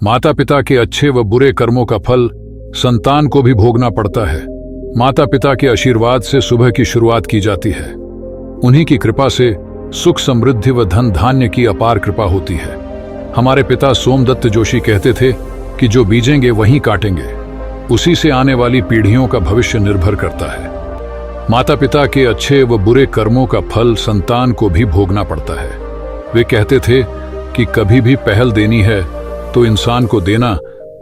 माता पिता के अच्छे व बुरे कर्मों का फल संतान को भी भोगना पड़ता है। माता पिता के आशीर्वाद से सुबह की शुरुआत की जाती है। उन्हीं की कृपा से सुख समृद्धि व धन धान्य की अपार कृपा होती है। हमारे पिता सोमदत्त जोशी कहते थे कि जो बीजेंगे वहीं काटेंगे, उसी से आने वाली पीढ़ियों का भविष्य निर्भर करता है। माता पिता के अच्छे व बुरे कर्मों का फल संतान को भी भोगना पड़ता है। वे कहते थे कि कभी भी पहल देनी है तो इंसान को देना।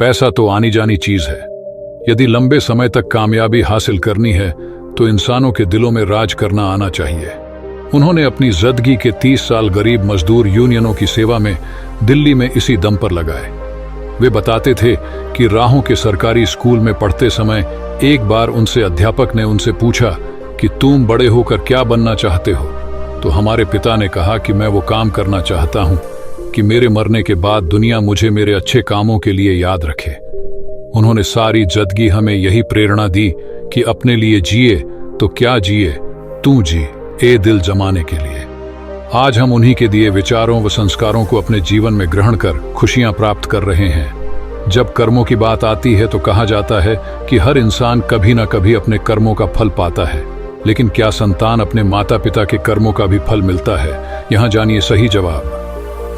पैसा तो आनी जानी चीज है। यदि लंबे समय तक कामयाबी हासिल करनी है तो इंसानों के दिलों में राज करना आना चाहिए। उन्होंने अपनी जिंदगी के 30 साल गरीब मजदूर यूनियनों की सेवा में दिल्ली में इसी दम पर लगाए। वे बताते थे कि राहों के सरकारी स्कूल में पढ़ते समय एक बार उनसे अध्यापक ने उनसे पूछा कि तुम बड़े होकर क्या बनना चाहते हो? तो हमारे पिता ने कहा कि मैं वो काम करना चाहता हूं कि मेरे मरने के बाद दुनिया मुझे मेरे अच्छे कामों के लिए याद रखे। उन्होंने सारी जिंदगी हमें यही प्रेरणा दी कि अपने लिए जिए तो क्या जिए, तू जी ए दिल जमाने के लिए। आज हम उन्हीं के दिए विचारों व संस्कारों को अपने जीवन में ग्रहण कर खुशियां प्राप्त कर रहे हैं। जब कर्मों की बात आती है तो कहा जाता है कि हर इंसान कभी न कभी अपने कर्मों का फल पाता है, लेकिन क्या संतान अपने माता पिता के कर्मों का भी फल मिलता है? यहाँ जानिए सही जवाब।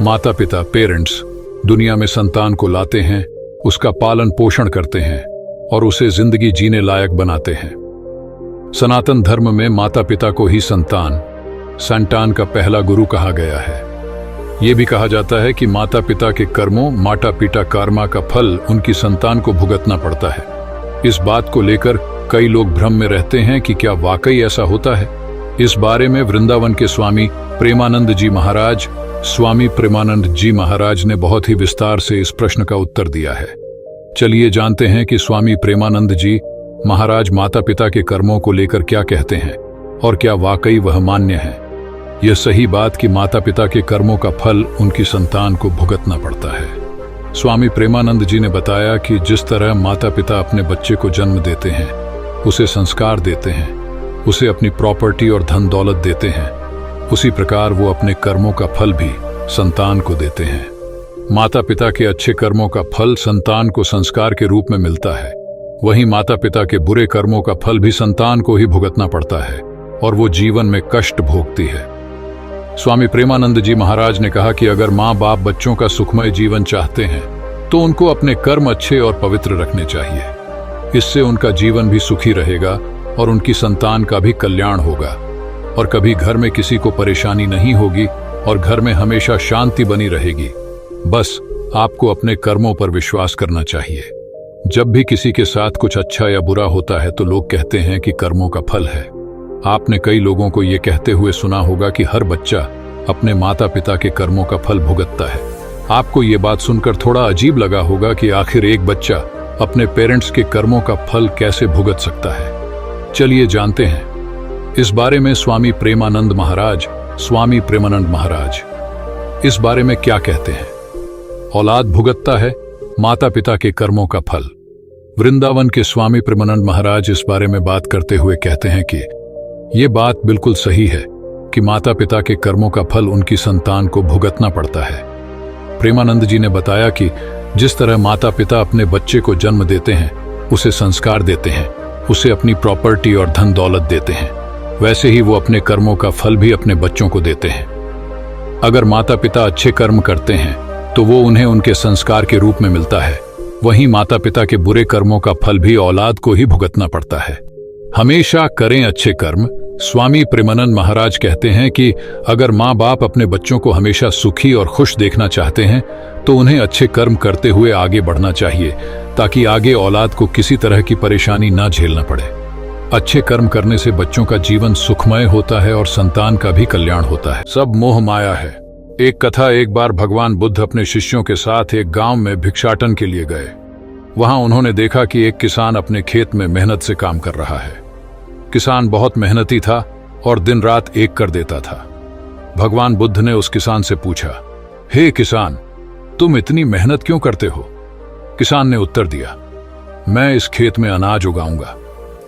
माता पिता पेरेंट्स दुनिया में संतान को लाते हैं, उसका पालन पोषण करते हैं और उसे जिंदगी जीने लायक बनाते हैं। सनातन धर्म में माता पिता को ही संतान का पहला गुरु कहा गया है। यह भी कहा जाता है कि माता पिता के कर्मों माता पिता कर्मा का फल उनकी संतान को भुगतना पड़ता है। इस बात को लेकर कई लोग भ्रम में रहते हैं कि क्या वाकई ऐसा होता है। इस बारे में वृंदावन के स्वामी प्रेमानंद जी महाराज ने बहुत ही विस्तार से इस प्रश्न का उत्तर दिया है। चलिए जानते हैं कि स्वामी प्रेमानंद जी महाराज माता पिता के कर्मों को लेकर क्या कहते हैं और क्या वाकई वह मान्य है। यह सही बात कि माता पिता के कर्मों का फल उनकी संतान को भुगतना पड़ता है। स्वामी प्रेमानंद जी ने बताया कि जिस तरह माता पिता अपने बच्चे को जन्म देते हैं, उसे संस्कार देते हैं, उसे अपनी प्रॉपर्टी और धन दौलत देते हैं, उसी प्रकार वो अपने कर्मों का फल भी संतान को देते हैं। माता पिता के अच्छे कर्मों का फल संतान को संस्कार के रूप में मिलता है, वहीं माता पिता के बुरे कर्मों का फल भी संतान को ही भुगतना पड़ता है और वो जीवन में कष्ट भोगती है। स्वामी प्रेमानंद जी महाराज ने कहा कि अगर माँ बाप बच्चों का सुखमय जीवन चाहते हैं तो उनको अपने कर्म अच्छे और पवित्र रखने चाहिए। इससे उनका जीवन भी सुखी रहेगा और उनकी संतान का भी कल्याण होगा और कभी घर में किसी को परेशानी नहीं होगी और घर में हमेशा शांति बनी रहेगी। बस आपको अपने कर्मों पर विश्वास करना चाहिए। जब भी किसी के साथ कुछ अच्छा या बुरा होता है तो लोग कहते हैं कि कर्मों का फल है। आपने कई लोगों को ये कहते हुए सुना होगा कि हर बच्चा अपने माता पिता के कर्मों का फल भुगतता है। आपको ये बात सुनकर थोड़ा अजीब लगा होगा कि आखिर एक बच्चा अपने पेरेंट्स के कर्मों का फल कैसे भुगत सकता है। चलिए जानते हैं इस बारे में स्वामी प्रेमानंद महाराज इस बारे में क्या कहते हैं। औलाद भुगतता है माता पिता के कर्मों का फल। वृंदावन के स्वामी प्रेमानंद महाराज इस बारे में बात करते हुए कहते हैं कि ये बात बिल्कुल सही है कि माता पिता के कर्मों का फल उनकी संतान को भुगतना पड़ता है। प्रेमानंद जी ने बताया कि जिस तरह माता पिता अपने बच्चे को जन्म देते हैं, उसे संस्कार देते हैं, उसे अपनी प्रॉपर्टी और धन दौलत देते हैं, वैसे ही वो अपने कर्मों का फल भी अपने बच्चों को देते हैं। अगर माता पिता अच्छे कर्म करते हैं तो वो उन्हें उनके संस्कार के रूप में मिलता है, वहीं माता पिता के बुरे कर्मों का फल भी औलाद को ही भुगतना पड़ता है। हमेशा करें अच्छे कर्म। स्वामी प्रेमानंद महाराज कहते हैं कि अगर माँ बाप अपने बच्चों को हमेशा सुखी और खुश देखना चाहते हैं तो उन्हें अच्छे कर्म करते हुए आगे बढ़ना चाहिए, ताकि आगे औलाद को किसी तरह की परेशानी ना झेलना पड़े। अच्छे कर्म करने से बच्चों का जीवन सुखमय होता है और संतान का भी कल्याण होता है। सब मोह माया है। एक कथा, एक बार भगवान बुद्ध अपने शिष्यों के साथ एक गांव में भिक्षाटन के लिए गए। वहां उन्होंने देखा कि एक किसान अपने खेत में मेहनत से काम कर रहा है। किसान बहुत मेहनती था और दिन रात एक कर देता था। भगवान बुद्ध ने उस किसान से पूछा, हे किसान, तुम इतनी मेहनत क्यों करते हो? किसान ने उत्तर दिया, मैं इस खेत में अनाज उगाऊंगा,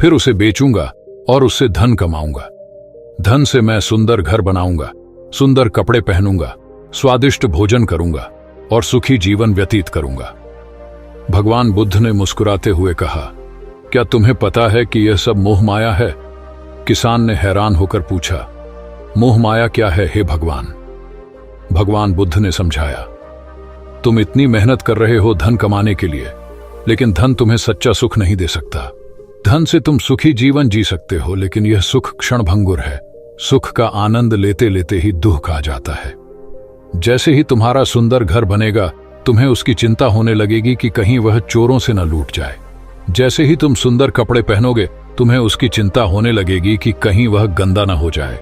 फिर उसे बेचूंगा और उससे धन कमाऊंगा। धन से मैं सुंदर घर बनाऊंगा, सुंदर कपड़े पहनूंगा, स्वादिष्ट भोजन करूंगा और सुखी जीवन व्यतीत करूंगा। भगवान बुद्ध ने मुस्कुराते हुए कहा, क्या तुम्हें पता है कि यह सब मोह माया है? किसान ने हैरान होकर पूछा, मोह माया क्या है हे भगवान? भगवान बुद्ध ने समझाया, तुम इतनी मेहनत कर रहे हो धन कमाने के लिए, लेकिन धन तुम्हें सच्चा सुख नहीं दे सकता। धन से तुम सुखी जीवन जी सकते हो, लेकिन यह सुख क्षणभंगुर है। सुख का आनंद लेते लेते ही दुख आ जाता है। जैसे ही तुम्हारा सुंदर घर बनेगा, तुम्हें उसकी चिंता होने लगेगी कि कहीं वह चोरों से न लूट जाए। जैसे ही तुम सुंदर कपड़े पहनोगे, तुम्हें उसकी चिंता होने लगेगी कि कहीं वह गंदा न हो जाए।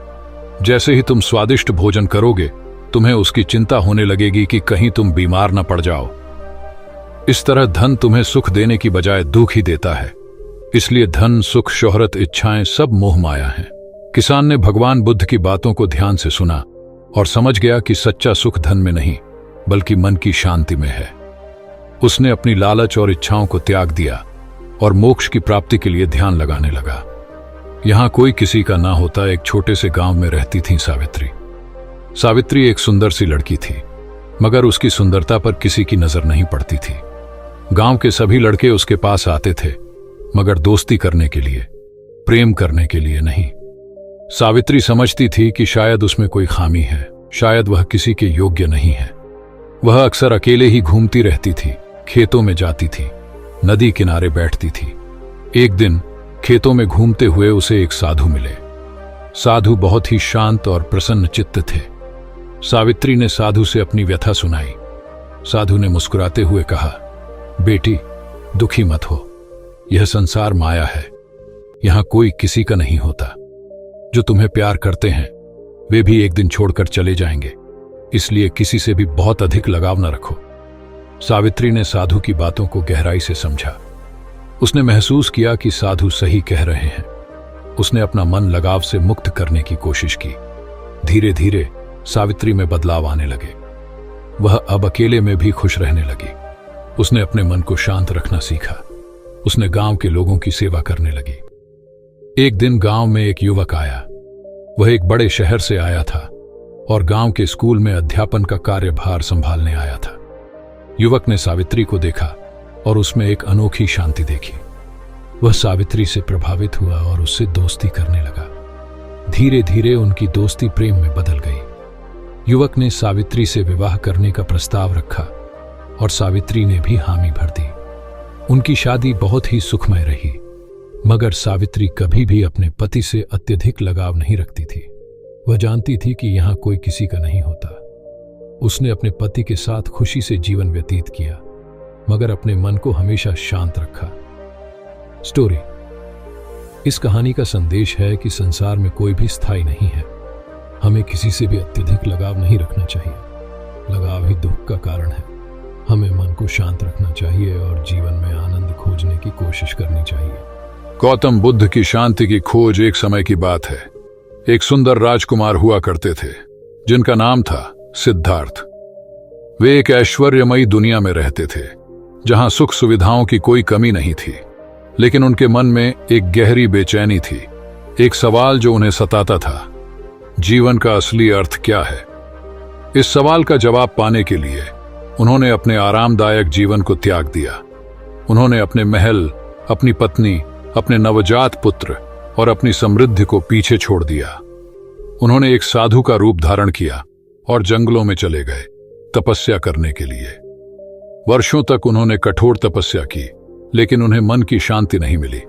जैसे ही तुम स्वादिष्ट भोजन करोगे, तुम्हें उसकी चिंता होने लगेगी कि कहीं तुम बीमार न पड़ जाओ। इस तरह धन तुम्हें सुख देने की बजाय दुख ही देता है। इसलिए धन, सुख, शोहरत, इच्छाएं सब मोह माया हैं। किसान ने भगवान बुद्ध की बातों को ध्यान से सुना और समझ गया कि सच्चा सुख धन में नहीं, बल्कि मन की शांति में है। उसने अपनी लालच और इच्छाओं को त्याग दिया और मोक्ष की प्राप्ति के लिए ध्यान लगाने लगा। यहां कोई किसी का ना होता एक छोटे से गांव में रहती थी सावित्री। सावित्री एक सुंदर सी लड़की थी, मगर उसकी सुंदरता पर किसी की नजर नहीं पड़ती थी। गांव के सभी लड़के उसके पास आते थे, मगर दोस्ती करने के लिए, प्रेम करने के लिए नहीं। सावित्री समझती थी कि शायद उसमें कोई खामी है, शायद वह किसी के योग्य नहीं है। वह अक्सर अकेले ही घूमती रहती थी, खेतों में जाती थी, नदी किनारे बैठती थी। एक दिन खेतों में घूमते हुए उसे एक साधु मिले। साधु बहुत ही शांत और प्रसन्न चित्त थे। सावित्री ने साधु से अपनी व्यथा सुनाई। साधु ने मुस्कुराते हुए कहा, बेटी, दुखी मत हो। यह संसार माया है। यहां कोई किसी का नहीं होता। जो तुम्हें प्यार करते हैं, वे भी एक दिन छोड़कर चले जाएंगे। इसलिए किसी से भी बहुत अधिक लगाव न रखो। सावित्री ने साधु की बातों को गहराई से समझा। उसने महसूस किया कि साधु सही कह रहे हैं। उसने अपना मन लगाव से मुक्त करने की कोशिश की। धीरे धीरे सावित्री में बदलाव आने लगे। वह अब अकेले में भी खुश रहने लगी। उसने अपने मन को शांत रखना सीखा। उसने गांव के लोगों की सेवा करने लगी। एक दिन गांव में एक युवक आया। वह एक बड़े शहर से आया था और गांव के स्कूल में अध्यापन का कार्यभार संभालने आया था। युवक ने सावित्री को देखा और उसमें एक अनोखी शांति देखी। वह सावित्री से प्रभावित हुआ और उससे दोस्ती करने लगा। धीरे धीरे उनकी दोस्ती प्रेम में बदल गई। युवक ने सावित्री से विवाह करने का प्रस्ताव रखा और सावित्री ने भी हामी भर दी। उनकी शादी बहुत ही सुखमय रही, मगर सावित्री कभी भी अपने पति से अत्यधिक लगाव नहीं रखती थी। वह जानती थी कि यहां कोई किसी का नहीं होता। उसने अपने पति के साथ खुशी से जीवन व्यतीत किया, मगर अपने मन को हमेशा शांत रखा। स्टोरी। इस कहानी का संदेश है कि संसार में कोई भी स्थायी नहीं है। हमें किसी से भी अत्यधिक लगाव नहीं रखना चाहिए। लगाव ही दुख का कारण है। हमें मन को शांत रखना चाहिए और जीवन में आनंद खोजने की कोशिश करनी चाहिए। गौतम बुद्ध की शांति की खोज एक समय की बात है। एक सुंदर राजकुमार हुआ करते थे, जिनका नाम था सिद्धार्थ। वे एक ऐश्वर्यमयी दुनिया में रहते थे, जहां सुख सुविधाओं की कोई कमी नहीं थी, लेकिन उनके मन में एक गहरी बेचैनी थी। एक सवाल जो उन्हें सताता था, जीवन का असली अर्थ क्या है? इस सवाल का जवाब पाने के लिए उन्होंने अपने आरामदायक जीवन को त्याग दिया। उन्होंने अपने महल, अपनी पत्नी, अपने नवजात पुत्र और अपनी समृद्धि को पीछे छोड़ दिया। उन्होंने एक साधु का रूप धारण किया और जंगलों में चले गए तपस्या करने के लिए। वर्षों तक उन्होंने कठोर तपस्या की, लेकिन उन्हें मन की शांति नहीं मिली।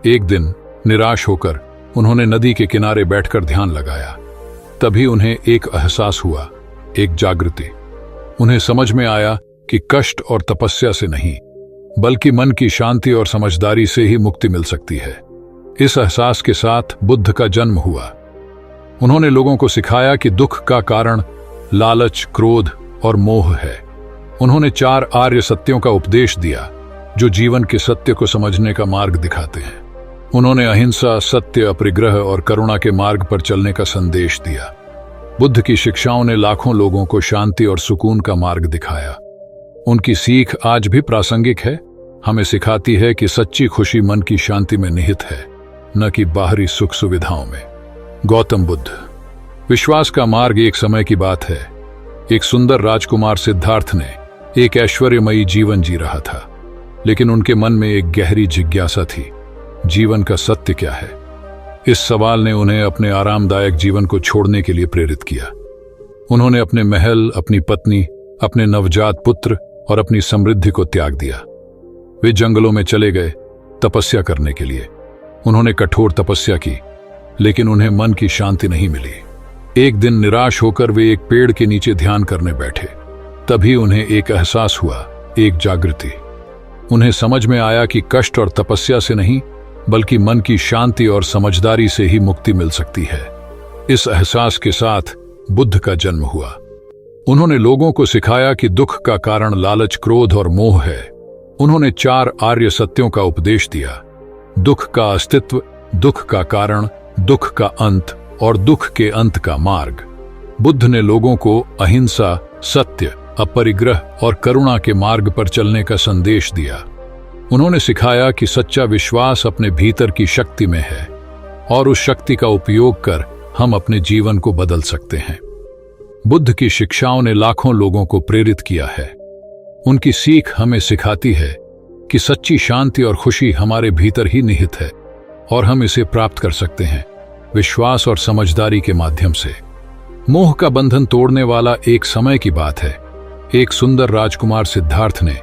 एक दिन निराश होकर उन्होंने नदी के किनारे बैठकर ध्यान लगाया। तभी उन्हें एक एहसास हुआ, एक जागृति। उन्हें समझ में आया कि कष्ट और तपस्या से नहीं, बल्कि मन की शांति और समझदारी से ही मुक्ति मिल सकती है। इस एहसास के साथ बुद्ध का जन्म हुआ। उन्होंने लोगों को सिखाया कि दुख का कारण लालच, क्रोध और मोह है। उन्होंने 4 आर्य सत्यों का उपदेश दिया, जो जीवन के सत्य को समझने का मार्ग दिखाते हैं। उन्होंने अहिंसा, सत्य, अपरिग्रह और करुणा के मार्ग पर चलने का संदेश दिया। बुद्ध की शिक्षाओं ने लाखों लोगों को शांति और सुकून का मार्ग दिखाया। उनकी सीख आज भी प्रासंगिक है। हमें सिखाती है कि सच्ची खुशी मन की शांति में निहित है, न कि बाहरी सुख सुविधाओं में। गौतम बुद्ध। विश्वास का मार्ग। एक समय की बात है, एक सुंदर राजकुमार सिद्धार्थ ने एक ऐश्वर्यमयी जीवन जी रहा था। लेकिन उनके मन में एक गहरी जिज्ञासा थी, जीवन का सत्य क्या है। इस सवाल ने उन्हें अपने आरामदायक जीवन को छोड़ने के लिए प्रेरित किया। उन्होंने अपने महल, अपनी पत्नी, अपने नवजात पुत्र और अपनी समृद्धि को त्याग दिया। वे जंगलों में चले गए तपस्या करने के लिए। उन्होंने कठोर तपस्या की, लेकिन उन्हें मन की शांति नहीं मिली। एक दिन निराश होकर वे एक पेड़ के नीचे ध्यान करने बैठे। तभी उन्हें एक एहसास हुआ, एक जागृति। उन्हें समझ में आया कि कष्ट और तपस्या से नहीं, बल्कि मन की शांति और समझदारी से ही मुक्ति मिल सकती है। इस एहसास के साथ बुद्ध का जन्म हुआ। उन्होंने लोगों को सिखाया कि दुख का कारण लालच, क्रोध और मोह है। उन्होंने 4 आर्य सत्यों का उपदेश दिया: दुख का अस्तित्व, दुख का कारण, दुख का अंत और दुख के अंत का मार्ग। बुद्ध ने लोगों को अहिंसा, सत्य, अपरिग्रह और करुणा के मार्ग पर चलने का संदेश दिया। उन्होंने सिखाया कि सच्चा विश्वास अपने भीतर की शक्ति में है और उस शक्ति का उपयोग कर हम अपने जीवन को बदल सकते हैं। बुद्ध की शिक्षाओं ने लाखों लोगों को प्रेरित किया है। उनकी सीख हमें सिखाती है कि सच्ची शांति और खुशी हमारे भीतर ही निहित है और हम इसे प्राप्त कर सकते हैं विश्वास और समझदारी के माध्यम से। मोह का बंधन तोड़ने वाला एक समय की बात है। एक सुंदर राजकुमार सिद्धार्थ ने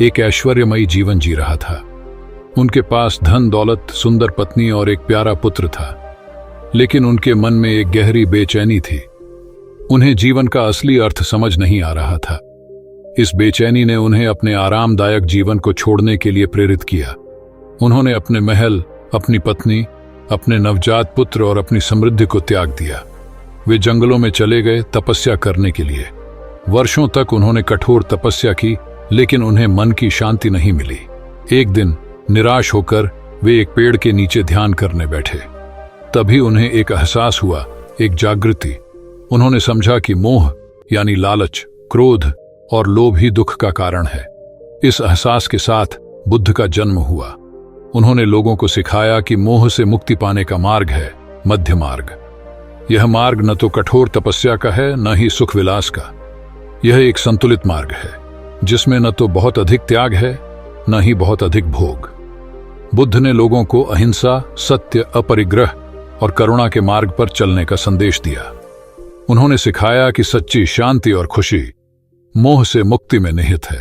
एक ऐश्वर्यमयी जीवन जी रहा था। उनके पास धन दौलत, सुंदर पत्नी और एक प्यारा पुत्र था, लेकिन उनके मन में एक गहरी बेचैनी थी। उन्हें जीवन का असली अर्थ समझ नहीं आ रहा था। इस बेचैनी ने उन्हें अपने आरामदायक जीवन को छोड़ने के लिए प्रेरित किया। उन्होंने अपने महल, अपनी पत्नी, अपने नवजात पुत्र और अपनी समृद्धि को त्याग दिया। वे जंगलों में चले गए तपस्या करने के लिए। वर्षों तक उन्होंने कठोर तपस्या की, लेकिन उन्हें मन की शांति नहीं मिली। एक दिन निराश होकर वे एक पेड़ के नीचे ध्यान करने बैठे। तभी उन्हें एक एहसास हुआ, एक जागृति। उन्होंने समझा कि मोह यानी लालच, क्रोध और लोभ ही दुख का कारण है। इस एहसास के साथ बुद्ध का जन्म हुआ। उन्होंने लोगों को सिखाया कि मोह से मुक्ति पाने का मार्ग है मध्य मार्ग। यह मार्ग न तो कठोर तपस्या का है, न ही सुख विलास का। यह एक संतुलित मार्ग है जिसमें न तो बहुत अधिक त्याग है, न ही बहुत अधिक भोग। बुद्ध ने लोगों को अहिंसा, सत्य, अपरिग्रह और करुणा के मार्ग पर चलने का संदेश दिया। उन्होंने सिखाया कि सच्ची शांति और खुशी मोह से मुक्ति में निहित है।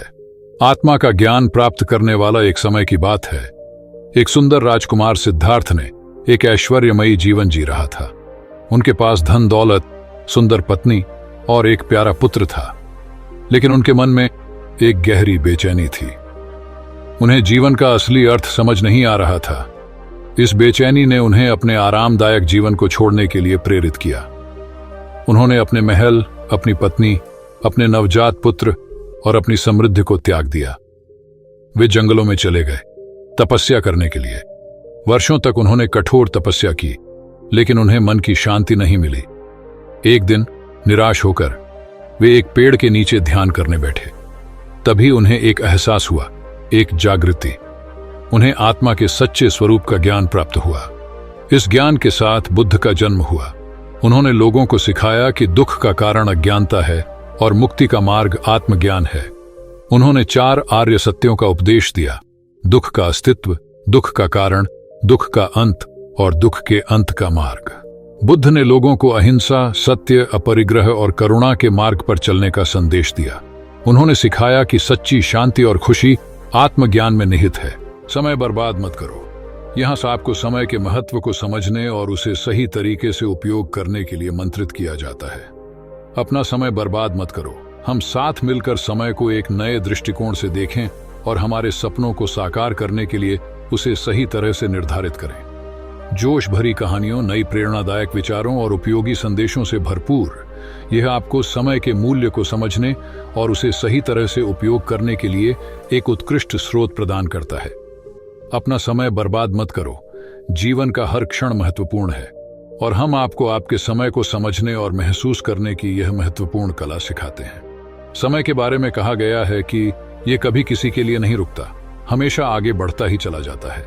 आत्मा का ज्ञान प्राप्त करने वाला एक समय की बात है। एक सुंदर राजकुमार सिद्धार्थ ने एक ऐश्वर्यमयी जीवन जी रहा था। उनके पास धन दौलत, सुंदर पत्नी और एक प्यारा पुत्र था, लेकिन उनके मन में एक गहरी बेचैनी थी। उन्हें जीवन का असली अर्थ समझ नहीं आ रहा था। इस बेचैनी ने उन्हें अपने आरामदायक जीवन को छोड़ने के लिए प्रेरित किया। उन्होंने अपने महल, अपनी पत्नी, अपने नवजात पुत्र और अपनी समृद्धि को त्याग दिया। वे जंगलों में चले गए तपस्या करने के लिए। वर्षों तक उन्होंने कठोर तपस्या की, लेकिन उन्हें मन की शांति नहीं मिली। एक दिन निराश होकर वे एक पेड़ के नीचे ध्यान करने बैठे। तभी उन्हें एक एहसास हुआ, एक जागृति। उन्हें आत्मा के सच्चे स्वरूप का ज्ञान प्राप्त हुआ। इस ज्ञान के साथ बुद्ध का जन्म हुआ। उन्होंने लोगों को सिखाया कि दुख का कारण अज्ञानता है और मुक्ति का मार्ग आत्मज्ञान है। उन्होंने 4 आर्य सत्यों का उपदेश दिया: दुख का अस्तित्व, दुख का कारण, दुख का अंत और दुख के अंत का मार्ग। बुद्ध ने लोगों को अहिंसा, सत्य, अपरिग्रह और करुणा के मार्ग पर चलने का संदेश दिया। उन्होंने सिखाया कि सच्ची शांति और खुशी आत्मज्ञान में निहित है। समय बर्बाद मत करो। यहाँ से आपको समय के महत्व को समझने और उसे सही तरीके से उपयोग करने के लिए मंत्रित किया जाता है। अपना समय बर्बाद मत करो। हम साथ मिलकर समय को एक नए दृष्टिकोण से देखें और हमारे सपनों को साकार करने के लिए उसे सही तरह से निर्धारित करें। जोश भरी कहानियों, नई प्रेरणादायक विचारों और उपयोगी संदेशों से भरपूर यह आपको समय के मूल्य को समझने और उसे सही तरह से उपयोग करने के लिए एक उत्कृष्ट स्रोत प्रदान करता है। अपना समय बर्बाद मत करो। जीवन का हर क्षण महत्वपूर्ण है और हम आपको आपके समय को समझने और महसूस करने की यह महत्वपूर्ण कला सिखाते हैं। समय के बारे में कहा गया है कि यह कभी किसी के लिए नहीं रुकता, हमेशा आगे बढ़ता ही चला जाता है।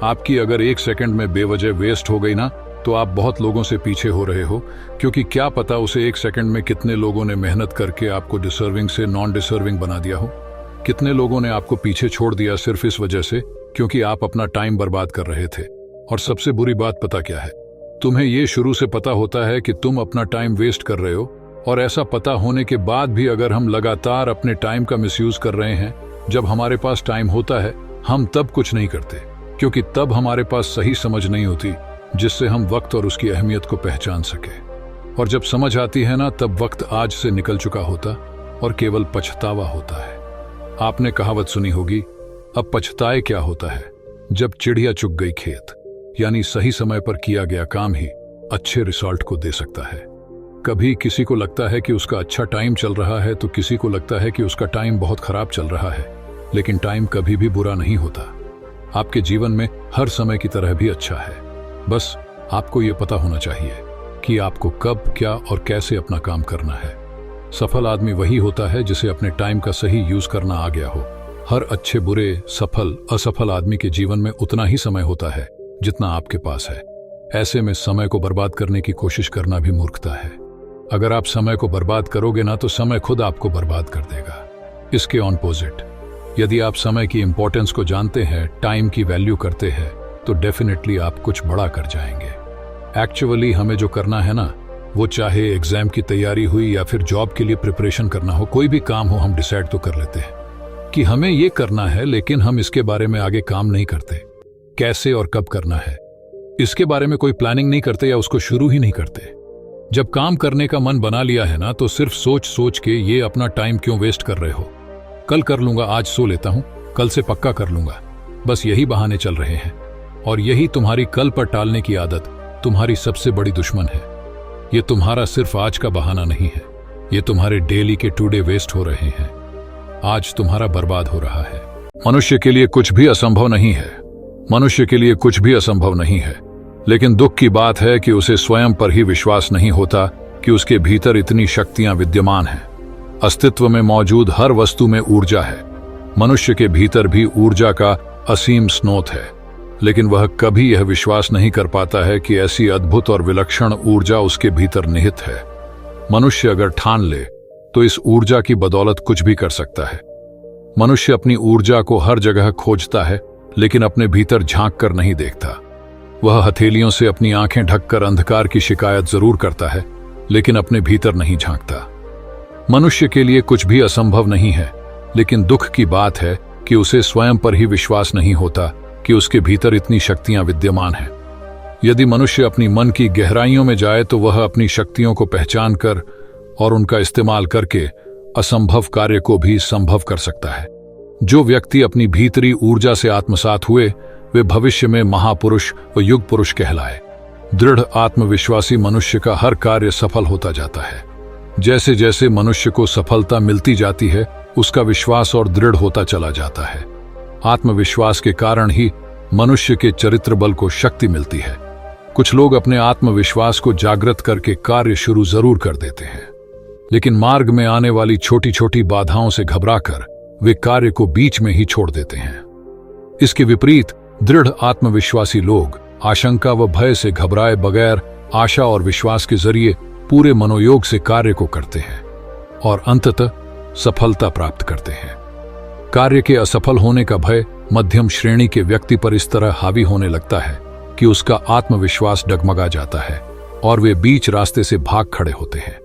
आपकी अगर 1 सेकंड में बेवजह वेस्ट हो गई ना, तो आप बहुत लोगों से पीछे हो रहे हो, क्योंकि क्या पता उसे 1 सेकंड में कितने लोगों ने मेहनत करके आपको डिसर्विंग से नॉन डिसर्विंग बना दिया हो। कितने लोगों ने आपको पीछे छोड़ दिया सिर्फ इस वजह से क्योंकि आप अपना टाइम बर्बाद कर रहे थे। और सबसे बुरी बात पता क्या है? तुम्हें ये शुरू से पता होता है कि तुम अपना टाइम वेस्ट कर रहे हो, और ऐसा पता होने के बाद भी अगर हम लगातार अपने टाइम का मिसयूज कर रहे हैं, जब हमारे पास टाइम होता है हम तब कुछ नहीं करते, क्योंकि तब हमारे पास सही समझ नहीं होती जिससे हम वक्त और उसकी अहमियत को पहचान सके। और जब समझ आती है ना, तब वक्त आज से निकल चुका होता और केवल पछतावा होता है। आपने कहावत सुनी होगी, अब पछताए क्या होता है, जब चिड़िया चुग गई खेत। यानी सही समय पर किया गया काम ही अच्छे रिजल्ट को दे सकता है। कभी किसी को लगता है कि उसका अच्छा टाइम चल रहा है, तो किसी को लगता है कि उसका टाइम बहुत खराब चल रहा है। लेकिन टाइम कभी भी बुरा नहीं होता। आपके जीवन में हर समय की तरह भी अच्छा है। बस आपको यह पता होना चाहिए कि आपको कब, क्या और कैसे अपना काम करना है। सफल आदमी वही होता है जिसे अपने टाइम का सही यूज करना आ गया हो। हर अच्छे, बुरे, सफल, असफल आदमी के जीवन में उतना ही समय होता है जितना आपके पास है। ऐसे में समय को बर्बाद करने की कोशिश करना भी मूर्खता है। अगर आप समय को बर्बाद करोगे ना, तो समय खुद आपको बर्बाद कर देगा। इसके ऑपोजिट, यदि आप समय की इंपॉर्टेंस को जानते हैं, टाइम की वैल्यू करते हैं, तो डेफिनेटली आप कुछ बड़ा कर जाएंगे। एक्चुअली हमें जो करना है ना, वो चाहे एग्जाम की तैयारी हुई या फिर जॉब के लिए प्रिपरेशन करना हो, कोई भी काम हो, हम डिसाइड तो कर लेते हैं कि हमें ये करना है, लेकिन हम इसके बारे में आगे काम नहीं करते। कैसे और कब करना है, इसके बारे में कोई प्लानिंग नहीं करते या उसको शुरू ही नहीं करते। जब काम करने का मन बना लिया है ना, तो सिर्फ सोच सोच के ये अपना टाइम क्यों वेस्ट कर रहे हो। कल कर लूंगा, आज सो लेता हूं, कल से पक्का कर लूंगा, बस यही बहाने चल रहे हैं। और यही तुम्हारी कल पर टालने की आदत तुम्हारी सबसे बड़ी दुश्मन है। ये तुम्हारा सिर्फ आज का बहाना नहीं है, ये तुम्हारे डेली के टुडे वेस्ट हो रहे हैं। आज तुम्हारा बर्बाद हो रहा है। मनुष्य के लिए कुछ भी असंभव नहीं है, मनुष्य के लिए कुछ भी असंभव नहीं है। लेकिन दुख की बात है कि उसे स्वयं पर ही विश्वास नहीं होता कि उसके भीतर इतनी शक्तियां विद्यमान हैं। अस्तित्व में मौजूद हर वस्तु में ऊर्जा है। मनुष्य के भीतर भी ऊर्जा का असीम स्रोत है, लेकिन वह कभी यह विश्वास नहीं कर पाता है कि ऐसी अद्भुत और विलक्षण ऊर्जा उसके भीतर निहित है। मनुष्य अगर ठान ले तो इस ऊर्जा की बदौलत कुछ भी कर सकता है। मनुष्य अपनी ऊर्जा को हर जगह खोजता है, लेकिन अपने भीतर झांक कर नहीं देखता। वह हथेलियों से अपनी आंखें ढककर अंधकार की शिकायत जरूर करता है, लेकिन अपने भीतर नहीं झांकता। मनुष्य के लिए कुछ भी असंभव नहीं है, लेकिन दुख की बात है कि उसे स्वयं पर ही विश्वास नहीं होता कि उसके भीतर इतनी शक्तियां विद्यमान हैं। यदि मनुष्य अपनी मन की गहराइयों में जाए तो वह अपनी शक्तियों को पहचान कर और उनका इस्तेमाल करके असंभव कार्य को भी संभव कर सकता है। जो व्यक्ति अपनी भीतरी ऊर्जा से आत्मसात हुए, वे भविष्य में महापुरुष व युग पुरुष कहलाए। दृढ़ आत्मविश्वासी मनुष्य का हर कार्य सफल होता जाता है। जैसे जैसे मनुष्य को सफलता मिलती जाती है, उसका विश्वास और दृढ़ होता चला जाता है। आत्मविश्वास के कारण ही मनुष्य के चरित्र बल को शक्ति मिलती है। कुछ लोग अपने आत्मविश्वास को जागृत करके कार्य शुरू जरूर कर देते हैं, लेकिन मार्ग में आने वाली छोटी छोटी बाधाओं से घबराकर वे कार्य को बीच में ही छोड़ देते हैं। इसके विपरीत दृढ़ आत्मविश्वासी लोग आशंका व भय से घबराए बगैर आशा और विश्वास के जरिए पूरे मनोयोग से कार्य को करते हैं और अंततः सफलता प्राप्त करते हैं। कार्य के असफल होने का भय मध्यम श्रेणी के व्यक्ति पर इस तरह हावी होने लगता है कि उसका आत्मविश्वास डगमगा जाता है और वे बीच रास्ते से भाग खड़े होते हैं।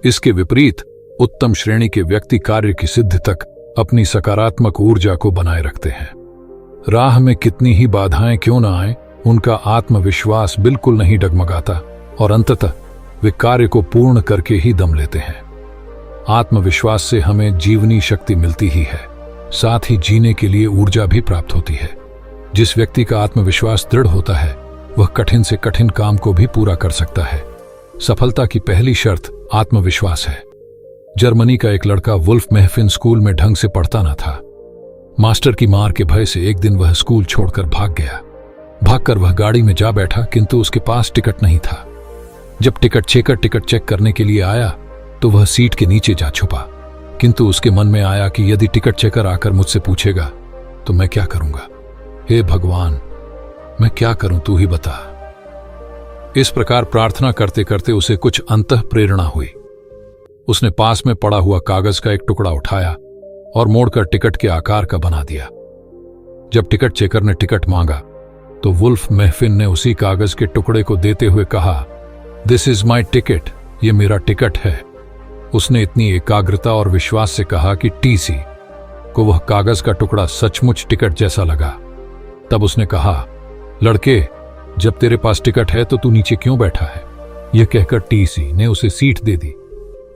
इसके विपरीत उत्तम श्रेणी के व्यक्ति कार्य की सिद्धि तक अपनी सकारात्मक ऊर्जा को बनाए रखते हैं। राह में कितनी ही बाधाएं क्यों न आए, उनका आत्मविश्वास बिल्कुल नहीं डगमगाता और अंततः वे कार्य को पूर्ण करके ही दम लेते हैं। आत्मविश्वास से हमें जीवनी शक्ति मिलती ही है, साथ ही जीने के लिए ऊर्जा भी प्राप्त होती है। जिस व्यक्ति का आत्मविश्वास दृढ़ होता है, वह कठिन से कठिन काम को भी पूरा कर सकता है। सफलता की पहली शर्त आत्मविश्वास है। जर्मनी का एक लड़का वुल्फ महफिन स्कूल में ढंग से पढ़ता न था। मास्टर की मार के भय से एक दिन वह स्कूल छोड़कर भाग गया। भागकर वह गाड़ी में जा बैठा, किंतु उसके पास टिकट नहीं था। जब टिकट चेकर टिकट चेक करने के लिए आया तो वह सीट के नीचे जा छुपा, किंतु उसके मन में आया कि यदि टिकट चेकर आकर मुझसे पूछेगा तो मैं क्या करूंगा। हे भगवान, मैं क्या करूं, तू ही बता। इस प्रकार प्रार्थना करते करते उसे कुछ अंतः प्रेरणा हुई। उसने पास में पड़ा हुआ कागज का एक टुकड़ा उठाया और मोड़कर टिकट के आकार का बना दिया। जब टिकट चेकर ने टिकट मांगा तो वुल्फ महफिन ने उसी कागज के टुकड़े को देते हुए कहा, दिस इज माई टिकट, ये मेरा टिकट है। उसने इतनी एकाग्रता और विश्वास से कहा कि टीसी को वह कागज का टुकड़ा सचमुच टिकट जैसा लगा। तब उसने कहा, लड़के, जब तेरे पास टिकट है तो तू नीचे क्यों बैठा है? यह कहकर टीसी ने उसे सीट दे दी।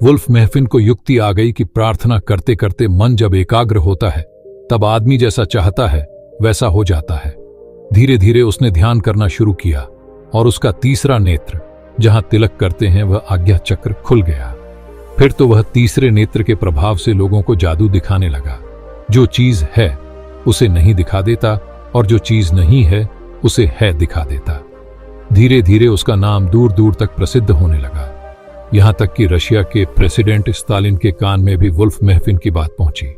वुल्फ महफिन को युक्ति आ गई कि प्रार्थना करते करते मन जब एकाग्र होता है तब आदमी जैसा चाहता है वैसा हो जाता है। धीरे धीरे उसने ध्यान करना शुरू किया और उसका तीसरा नेत्र, जहां तिलक करते हैं, वह आज्ञा चक्र खुल गया। फिर तो वह तीसरे नेत्र के प्रभाव से लोगों को जादू दिखाने लगा। जो चीज है उसे नहीं दिखा देता और जो चीज नहीं है उसे है दिखा देता। धीरे धीरे उसका नाम दूर दूर तक प्रसिद्ध होने लगा, यहां तक कि रशिया के प्रेसिडेंट स्टालिन के कान में भी वुल्फ महफिन की बात पहुंची।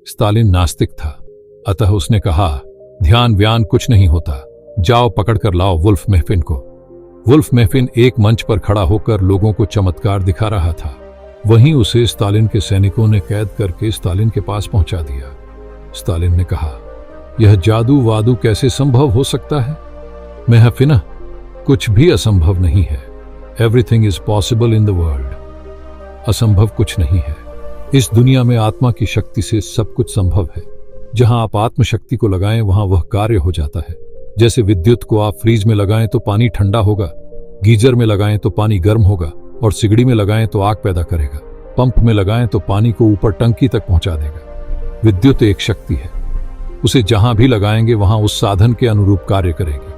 स्टालिन नास्तिक था, अतः उसने कहा, ध्यान व्यान कुछ नहीं होता, जाओ पकड़ कर लाओ वुल्फ महफिन को। वुल्फ महफिन एक मंच पर खड़ा होकर लोगों को चमत्कार दिखा रहा था। वहीं उसे स्टालिन के सैनिकों ने कैद करके स्टालिन के पास पहुंचा दिया। स्टालिन ने कहा, यह जादू वादू कैसे संभव हो सकता है? महफिन, कुछ भी असंभव नहीं है। Everything is possible in the world. असंभव कुछ नहीं है। इस दुनिया में आत्मा की शक्ति से सब कुछ संभव है। जहां आप आत्मशक्ति को लगाएं वहां वह कार्य हो जाता है। जैसे विद्युत को आप फ्रीज में लगाएं तो पानी ठंडा होगा, गीजर में लगाएं तो पानी गर्म होगा, और सिगड़ी में लगाएं तो आग पैदा करेगा, पंप में लगाएं तो पानी को ऊपर टंकी तक पहुंचा देगा। विद्युत एक शक्ति है, उसे जहां भी लगाएंगे वहां उस साधन के अनुरूप कार्य करेगी।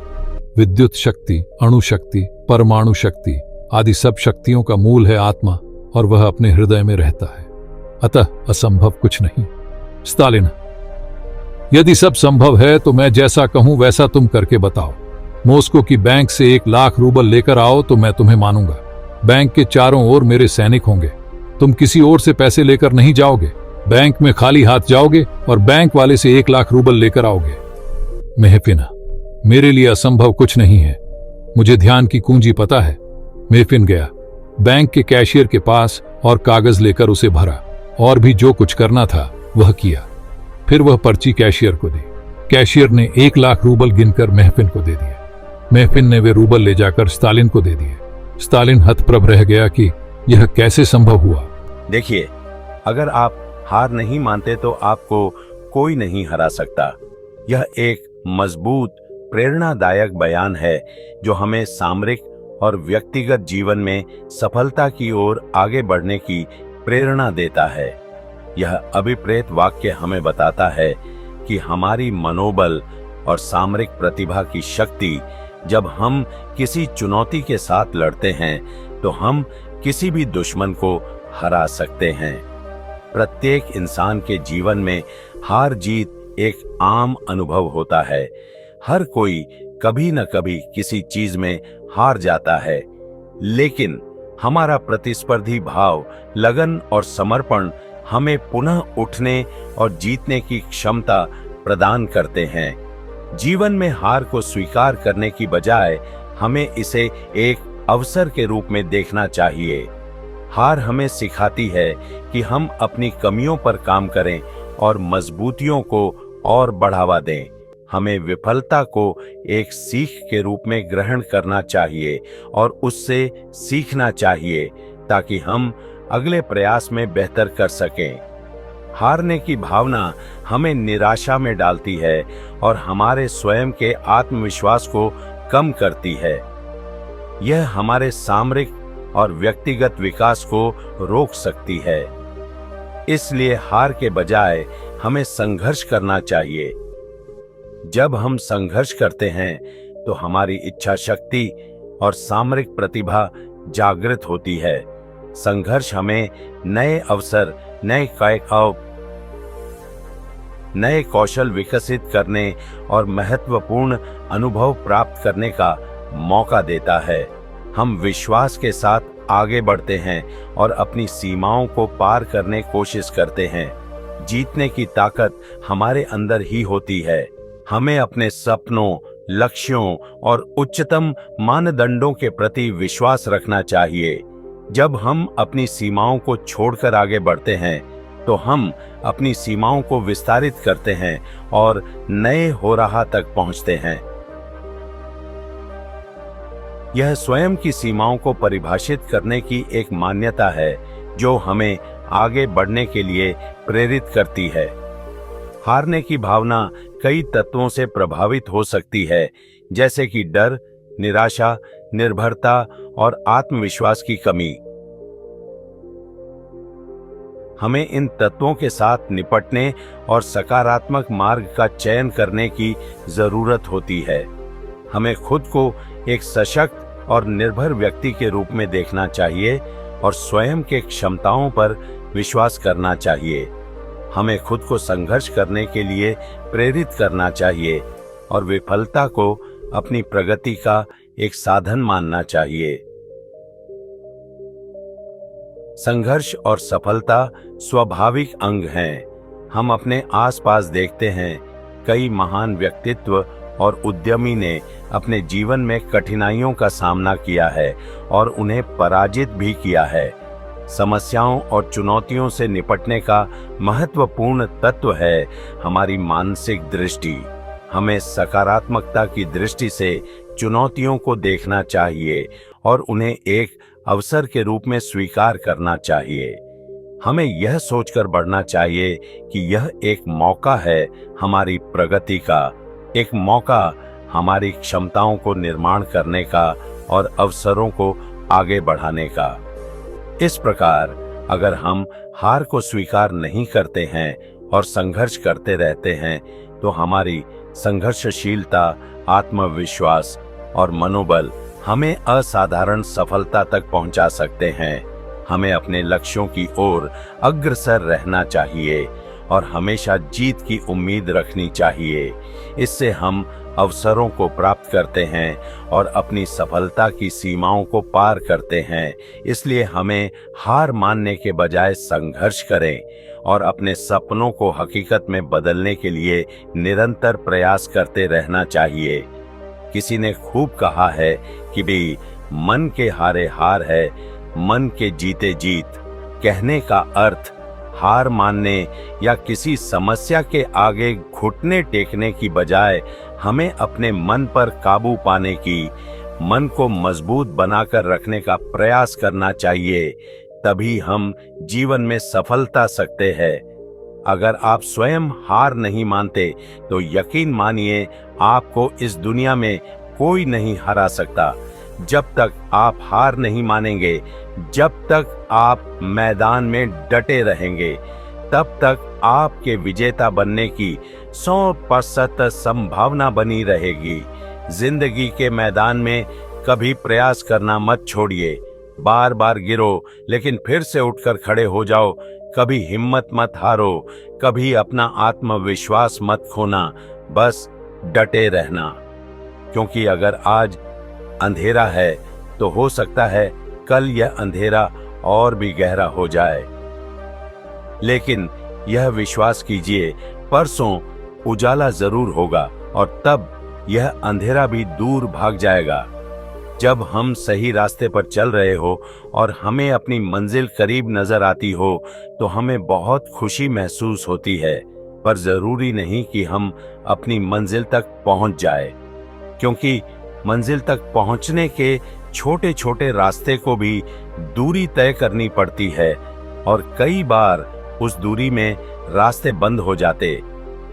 विद्युत शक्ति, अणु शक्ति, परमाणु शक्ति आदि सब शक्तियों का मूल है आत्मा, और वह अपने हृदय में रहता है। अतः असंभव कुछ नहीं। स्टालिन, यदि सब संभव है तो मैं जैसा कहूं वैसा तुम करके बताओ। मॉस्को की बैंक से 1 लाख रूबल लेकर आओ तो मैं तुम्हें मानूंगा। बैंक के चारों ओर मेरे सैनिक होंगे। तुम किसी और से पैसे लेकर नहीं जाओगे, बैंक में खाली हाथ जाओगे और बैंक वाले से 1 लाख रूबल लेकर आओगे। महफिन, मेरे लिए असंभव कुछ नहीं है। मुझे ध्यान की कुंजी पता है। महफिन गया बैंक के कैशियर के पास और कागज लेकर उसे भरा, और भी जो कुछ करना था वह किया। फिर वह पर्ची कैशियर को दी। कैशियर ने 1 लाख रूबल गिनकर महफिन को दे दिए। महफिन ने वे रूबल ले जाकर स्टालिन को दे दिए। स्टालिन हतप्रभ रह गया कि यह कैसे संभव हुआ। देखिए, अगर आप हार नहीं मानते तो आपको कोई नहीं हरा सकता। यह एक मजबूत प्रेरणादायक बयान है जो हमें सामरिक और व्यक्तिगत जीवन में सफलता की ओर आगे बढ़ने की प्रेरणा देता है। यह अभिप्रेत वाक्य हमें बताता है कि हमारी मनोबल और सामरिक प्रतिभा की शक्ति, जब हम किसी चुनौती के साथ लड़ते हैं तो हम किसी भी दुश्मन को हरा सकते हैं। प्रत्येक इंसान के जीवन में हार जीत एक आम अनुभव होता है। हर कोई कभी न कभी किसी चीज में हार जाता है, लेकिन हमारा प्रतिस्पर्धी भाव, लगन और समर्पण हमें पुनः उठने और जीतने की क्षमता प्रदान करते हैं। जीवन में हार को स्वीकार करने की बजाय हमें इसे एक अवसर के रूप में देखना चाहिए। हार हमें सिखाती है कि हम अपनी कमियों पर काम करें और मजबूतियों को और बढ़ावा दें। हमें विफलता को एक सीख के रूप में ग्रहण करना चाहिए और उससे सीखना चाहिए ताकि हम अगले प्रयास में बेहतर कर सकें। हारने की भावना हमें निराशा में डालती है और हमारे स्वयं के आत्मविश्वास को कम करती है। यह हमारे सामरिक और व्यक्तिगत विकास को रोक सकती है। इसलिए हार के बजाय हमें संघर्ष करना चाहिए। जब हम संघर्ष करते हैं तो हमारी इच्छा शक्ति और सामरिक प्रतिभा जागृत होती है। संघर्ष हमें नए अवसर, नए कौशल विकसित करने और महत्वपूर्ण अनुभव प्राप्त करने का मौका देता है। हम विश्वास के साथ आगे बढ़ते हैं और अपनी सीमाओं को पार करने की कोशिश करते हैं। जीतने की ताकत हमारे अंदर ही होती है। हमें अपने सपनों, लक्ष्यों और उच्चतम मानदंडों के प्रति विश्वास रखना चाहिए। जब हम अपनी सीमाओं को छोड़कर आगे बढ़ते हैं तो हम अपनी सीमाओं को विस्तारित करते हैं और नए होराह तक पहुंचते हैं। यह स्वयं की सीमाओं को परिभाषित करने की एक मान्यता है जो हमें आगे बढ़ने के लिए प्रेरित करती है। हारने की भावना कई तत्वों से प्रभावित हो सकती है, जैसे कि डर, निराशा, निर्भरता और आत्मविश्वास की कमी। हमें इन तत्वों के साथ निपटने और सकारात्मक मार्ग का चयन करने की जरूरत होती है। हमें खुद को एक सशक्त और निर्भर व्यक्ति के रूप में देखना चाहिए और स्वयं के क्षमताओं पर विश्वास करना चाहिए। हमें खुद को संघर्ष करने के लिए प्रेरित करना चाहिए और विफलता को अपनी प्रगति का एक साधन मानना चाहिए। संघर्ष और सफलता स्वाभाविक अंग हैं। हम अपने आसपास देखते हैं, कई महान व्यक्तित्व और उद्यमी ने अपने जीवन में कठिनाइयों का सामना किया है और उन्हें पराजित भी किया है। समस्याओं और चुनौतियों से निपटने का महत्वपूर्ण तत्व है हमारी मानसिक दृष्टि। हमें सकारात्मकता की दृष्टि से चुनौतियों को देखना चाहिए और उन्हें एक अवसर के रूप में स्वीकार करना चाहिए। हमें यह सोचकर बढ़ना चाहिए कि यह एक मौका है हमारी प्रगति का, एक मौका हमारी क्षमताओं को निर्माण करने का और अवसरों को आगे बढ़ाने का। इस प्रकार अगर हम हार को स्वीकार नहीं करते हैं और संघर्ष करते रहते हैं, तो हमारी संघर्षशीलता, आत्मविश्वास और मनोबल हमें असाधारण सफलता तक पहुंचा सकते हैं। हमें अपने लक्ष्यों की ओर अग्रसर रहना चाहिए और हमेशा जीत की उम्मीद रखनी चाहिए। इससे हम अवसरों को प्राप्त करते हैं और अपनी सफलता की सीमाओं को पार करते हैं। इसलिए हमें हार मानने के बजाय संघर्ष करें और अपने सपनों को हकीकत में बदलने के लिए निरंतर प्रयास करते रहना चाहिए। किसी ने खूब कहा है कि भी मन के हारे हार है, मन के जीते जीत। कहने का अर्थ हार मानने या किसी समस्या के आगे घुटने टेकने की बजाय हमें अपने मन पर काबू पाने की, मन को मजबूत बनाकर रखने का प्रयास करना चाहिए। तभी हम जीवन में सफलता सकते हैं। अगर आप स्वयं हार नहीं मानते तो यकीन मानिए आपको इस दुनिया में कोई नहीं हरा सकता। जब तक आप हार नहीं मानेंगे, जब तक आप मैदान में डटे रहेंगे, तब तक आपके विजेता बनने की 100% संभावना बनी रहेगी। जिंदगी के मैदान में कभी प्रयास करना मत छोड़िए। बार बार गिरो लेकिन फिर से उठकर खड़े हो जाओ। कभी हिम्मत मत हारो, कभी अपना आत्मविश्वास मत खोना। बस डटे रहना, क्योंकि अगर आज अंधेरा है तो हो सकता है कल यह अंधेरा और भी गहरा हो जाए। लेकिन यह विश्वास कीजिए, परसों उजाला जरूर होगा और तब यह अंधेरा भी दूर भाग जाएगा। जब हम सही रास्ते पर चल रहे हो और हमें अपनी मंजिल करीब नजर आती हो तो हमें बहुत खुशी महसूस होती है, पर जरूरी नहीं कि हम अपनी मंजिल तक पहुंच जाए, क्योंकि मंजिल तक पहुंचने के छोटे छोटे रास्ते को भी दूरी तय करनी पड़ती है और कई बार उस दूरी में रास्ते बंद हो जाते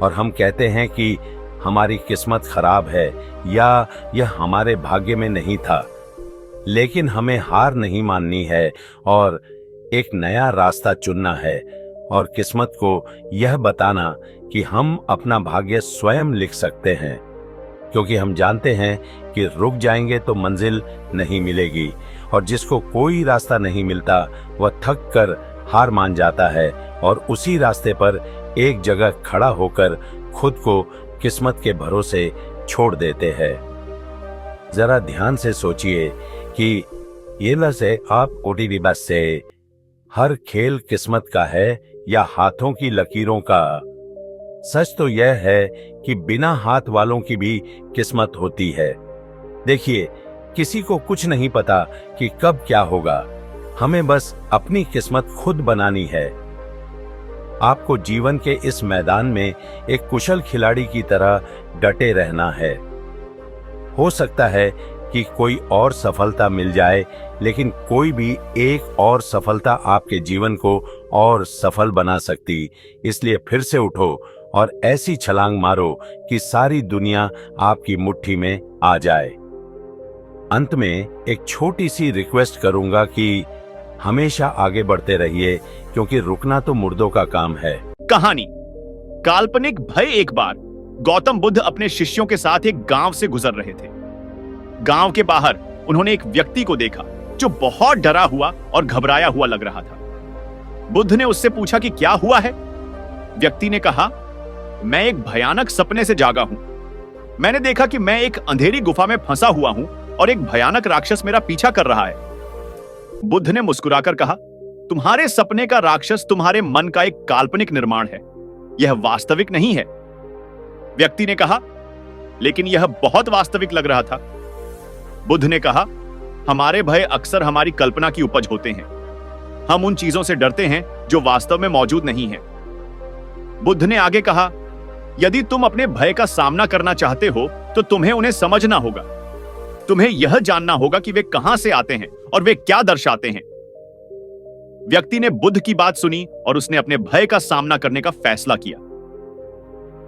और हम कहते हैं कि हमारी किस्मत खराब है या यह हमारे भाग्य में नहीं था। लेकिन हमें हार नहीं माननी है और एक नया रास्ता चुनना है और किस्मत को यह बताना कि हम अपना भाग्य स्वयं लिख सकते हैं, क्योंकि हम जानते हैं कि रुक जाएंगे तो मंजिल नहीं मिलेगी और जिसको कोई रास्ता नहीं मिलता वह थक कर हार मान जाता है और उसी रास्ते पर एक जगह खड़ा होकर खुद को किस्मत के भरोसे छोड़ देते हैं। जरा ध्यान से सोचिए कि ये लसे आप ओटीडी बस से हर खेल किस्मत का है या हाथों की लकीरों का। सच तो यह है कि बिना हाथ वालों की भी किस्मत होती है। देखिए, किसी को कुछ नहीं पता कि कब क्या होगा, हमें बस अपनी किस्मत खुद बनानी है। आपको जीवन के इस मैदान में एक कुशल खिलाड़ी की तरह डटे रहना है। हो सकता है कि कोई और सफलता मिल जाए, लेकिन कोई भी एक और सफलता आपके जीवन को और सफल बना सकती। इसलिए फिर से उठो और ऐसी छलांग मारो कि सारी दुनिया आपकी मुट्ठी में आ जाए। अंत में एक छोटी सी रिक्वेस्ट करूंगा कि हमेशा आगे बढ़ते रहिए, क्योंकि रुकना तो मुर्दों का काम है। कहानी काल्पनिक भय। एक बार गौतम बुद्ध अपने शिष्यों के साथ एक गांव से गुजर रहे थे। गांव के बाहर उन्होंने एक व्यक्ति को देखा जो बहुत डरा हुआ और घबराया हुआ लग रहा था। बुद्ध ने उससे पूछा कि क्या हुआ है। व्यक्ति ने कहा, मैं एक भयानक सपने से जागा हूं। मैंने देखा कि मैं एक अंधेरी गुफा में फंसा हुआ हूं और एक भयानक राक्षस मेरा पीछा कर रहा है। बुद्ध ने मुस्कुराकर कहा, तुम्हारे सपने का राक्षस तुम्हारे मन का एक काल्पनिक निर्माण है, यह वास्तविक नहीं है। व्यक्ति ने कहा, लेकिन यह बहुत वास्तविक लग रहा था। बुद्ध ने कहा, हमारे भय अक्सर हमारी कल्पना की उपज होते हैं। हम उन चीजों से डरते हैं जो वास्तव में मौजूद नहीं है। बुद्ध ने आगे कहा, यदि तुम अपने भय का सामना करना चाहते हो तो तुम्हें उन्हें समझना होगा। तुम्हें यह जानना होगा कि वे कहां से आते हैं और वे क्या दर्शाते हैं। व्यक्ति ने बुद्ध की बात सुनी और उसने अपने भय का सामना करने का फैसला किया।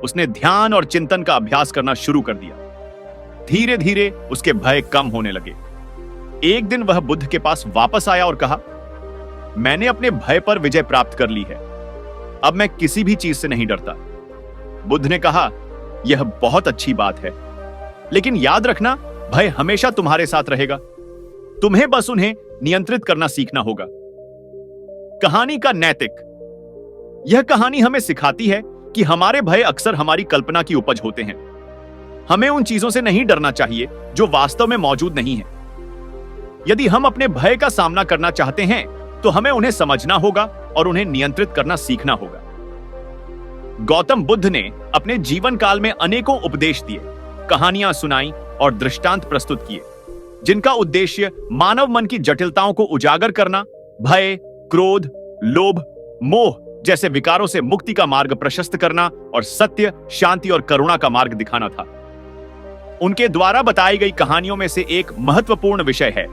उसने ध्यान और चिंतन का अभ्यास करना शुरू कर दिया। धीरे धीरे उसके भय कम होने लगे। एक दिन वह बुद्ध के पास वापस आया और कहा, मैंने अपने भय पर विजय प्राप्त कर ली है। अब मैं किसी भी चीज से नहीं डरता। बुद्ध ने कहा, यह बहुत अच्छी बात है, लेकिन याद रखना, भय हमेशा तुम्हारे साथ रहेगा। तुम्हें बस उन्हें नियंत्रित करना सीखना होगा। कहानी का नैतिक। यह कहानी हमें सिखाती है कि हमारे भय अक्सर हमारी कल्पना की उपज होते हैं। हमें उन चीजों से नहीं डरना चाहिए जो वास्तव में मौजूद नहीं है। यदि हम अपने भय का सामना करना चाहते हैं तो हमें उन्हें समझना होगा और उन्हें नियंत्रित करना सीखना होगा। गौतम बुद्ध ने अपने जीवन काल में अनेकों उपदेश दिए, कहानियां सुनाई और दृष्टांत प्रस्तुत किए, जिनका उद्देश्य मानव मन की जटिलताओं को उजागर करना, भय, क्रोध, लोभ, मोह जैसे विकारों से मुक्ति का मार्ग प्रशस्त करना और सत्य, शांति और करुणा का मार्ग दिखाना था। उनके द्वारा बताई गई कहानियों में से एक महत्वपूर्ण विषय है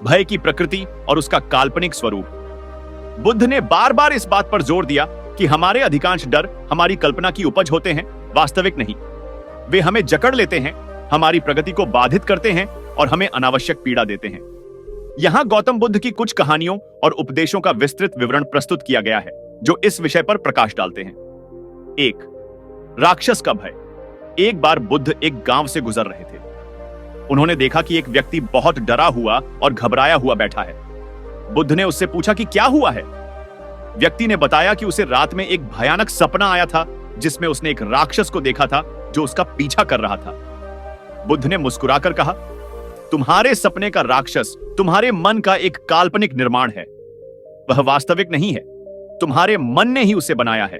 भय की प्रकृति और उसका काल्पनिक स्वरूप। बुद्ध ने बार बार इस बात पर जोर दिया कि हमारे अधिकांश डर हमारी कल्पना की उपज होते हैं, वास्तविक नहीं। वे हमें जकड़ लेते हैं, हमारी प्रगति को बाधित करते हैं और हमें अनावश्यक पीड़ा देते हैं। यहां गौतम बुद्ध की कुछ कहानियों और उपदेशों का विस्तृत विवरण प्रस्तुत किया गया है जो इस विषय पर प्रकाश डालते हैं। 1. राक्षस का भय। एक बार बुद्ध एक गांव से गुजर रहे थे। उन्होंने देखा कि एक व्यक्ति बहुत डरा हुआ और घबराया हुआ बैठा है। बुद्ध ने उससे पूछा कि क्या हुआ है। व्यक्ति ने बताया कि उसे रात में एक भयानक सपना आया था जिसमें उसने एक राक्षस को देखा था जो उसका पीछा कर रहा था। बुद्ध ने मुस्कुराकर कहा, तुम्हारे सपने का राक्षस तुम्हारे मन का एक काल्पनिक निर्माण है, वह वास्तविक नहीं है। तुम्हारे मन ने ही उसे बनाया है।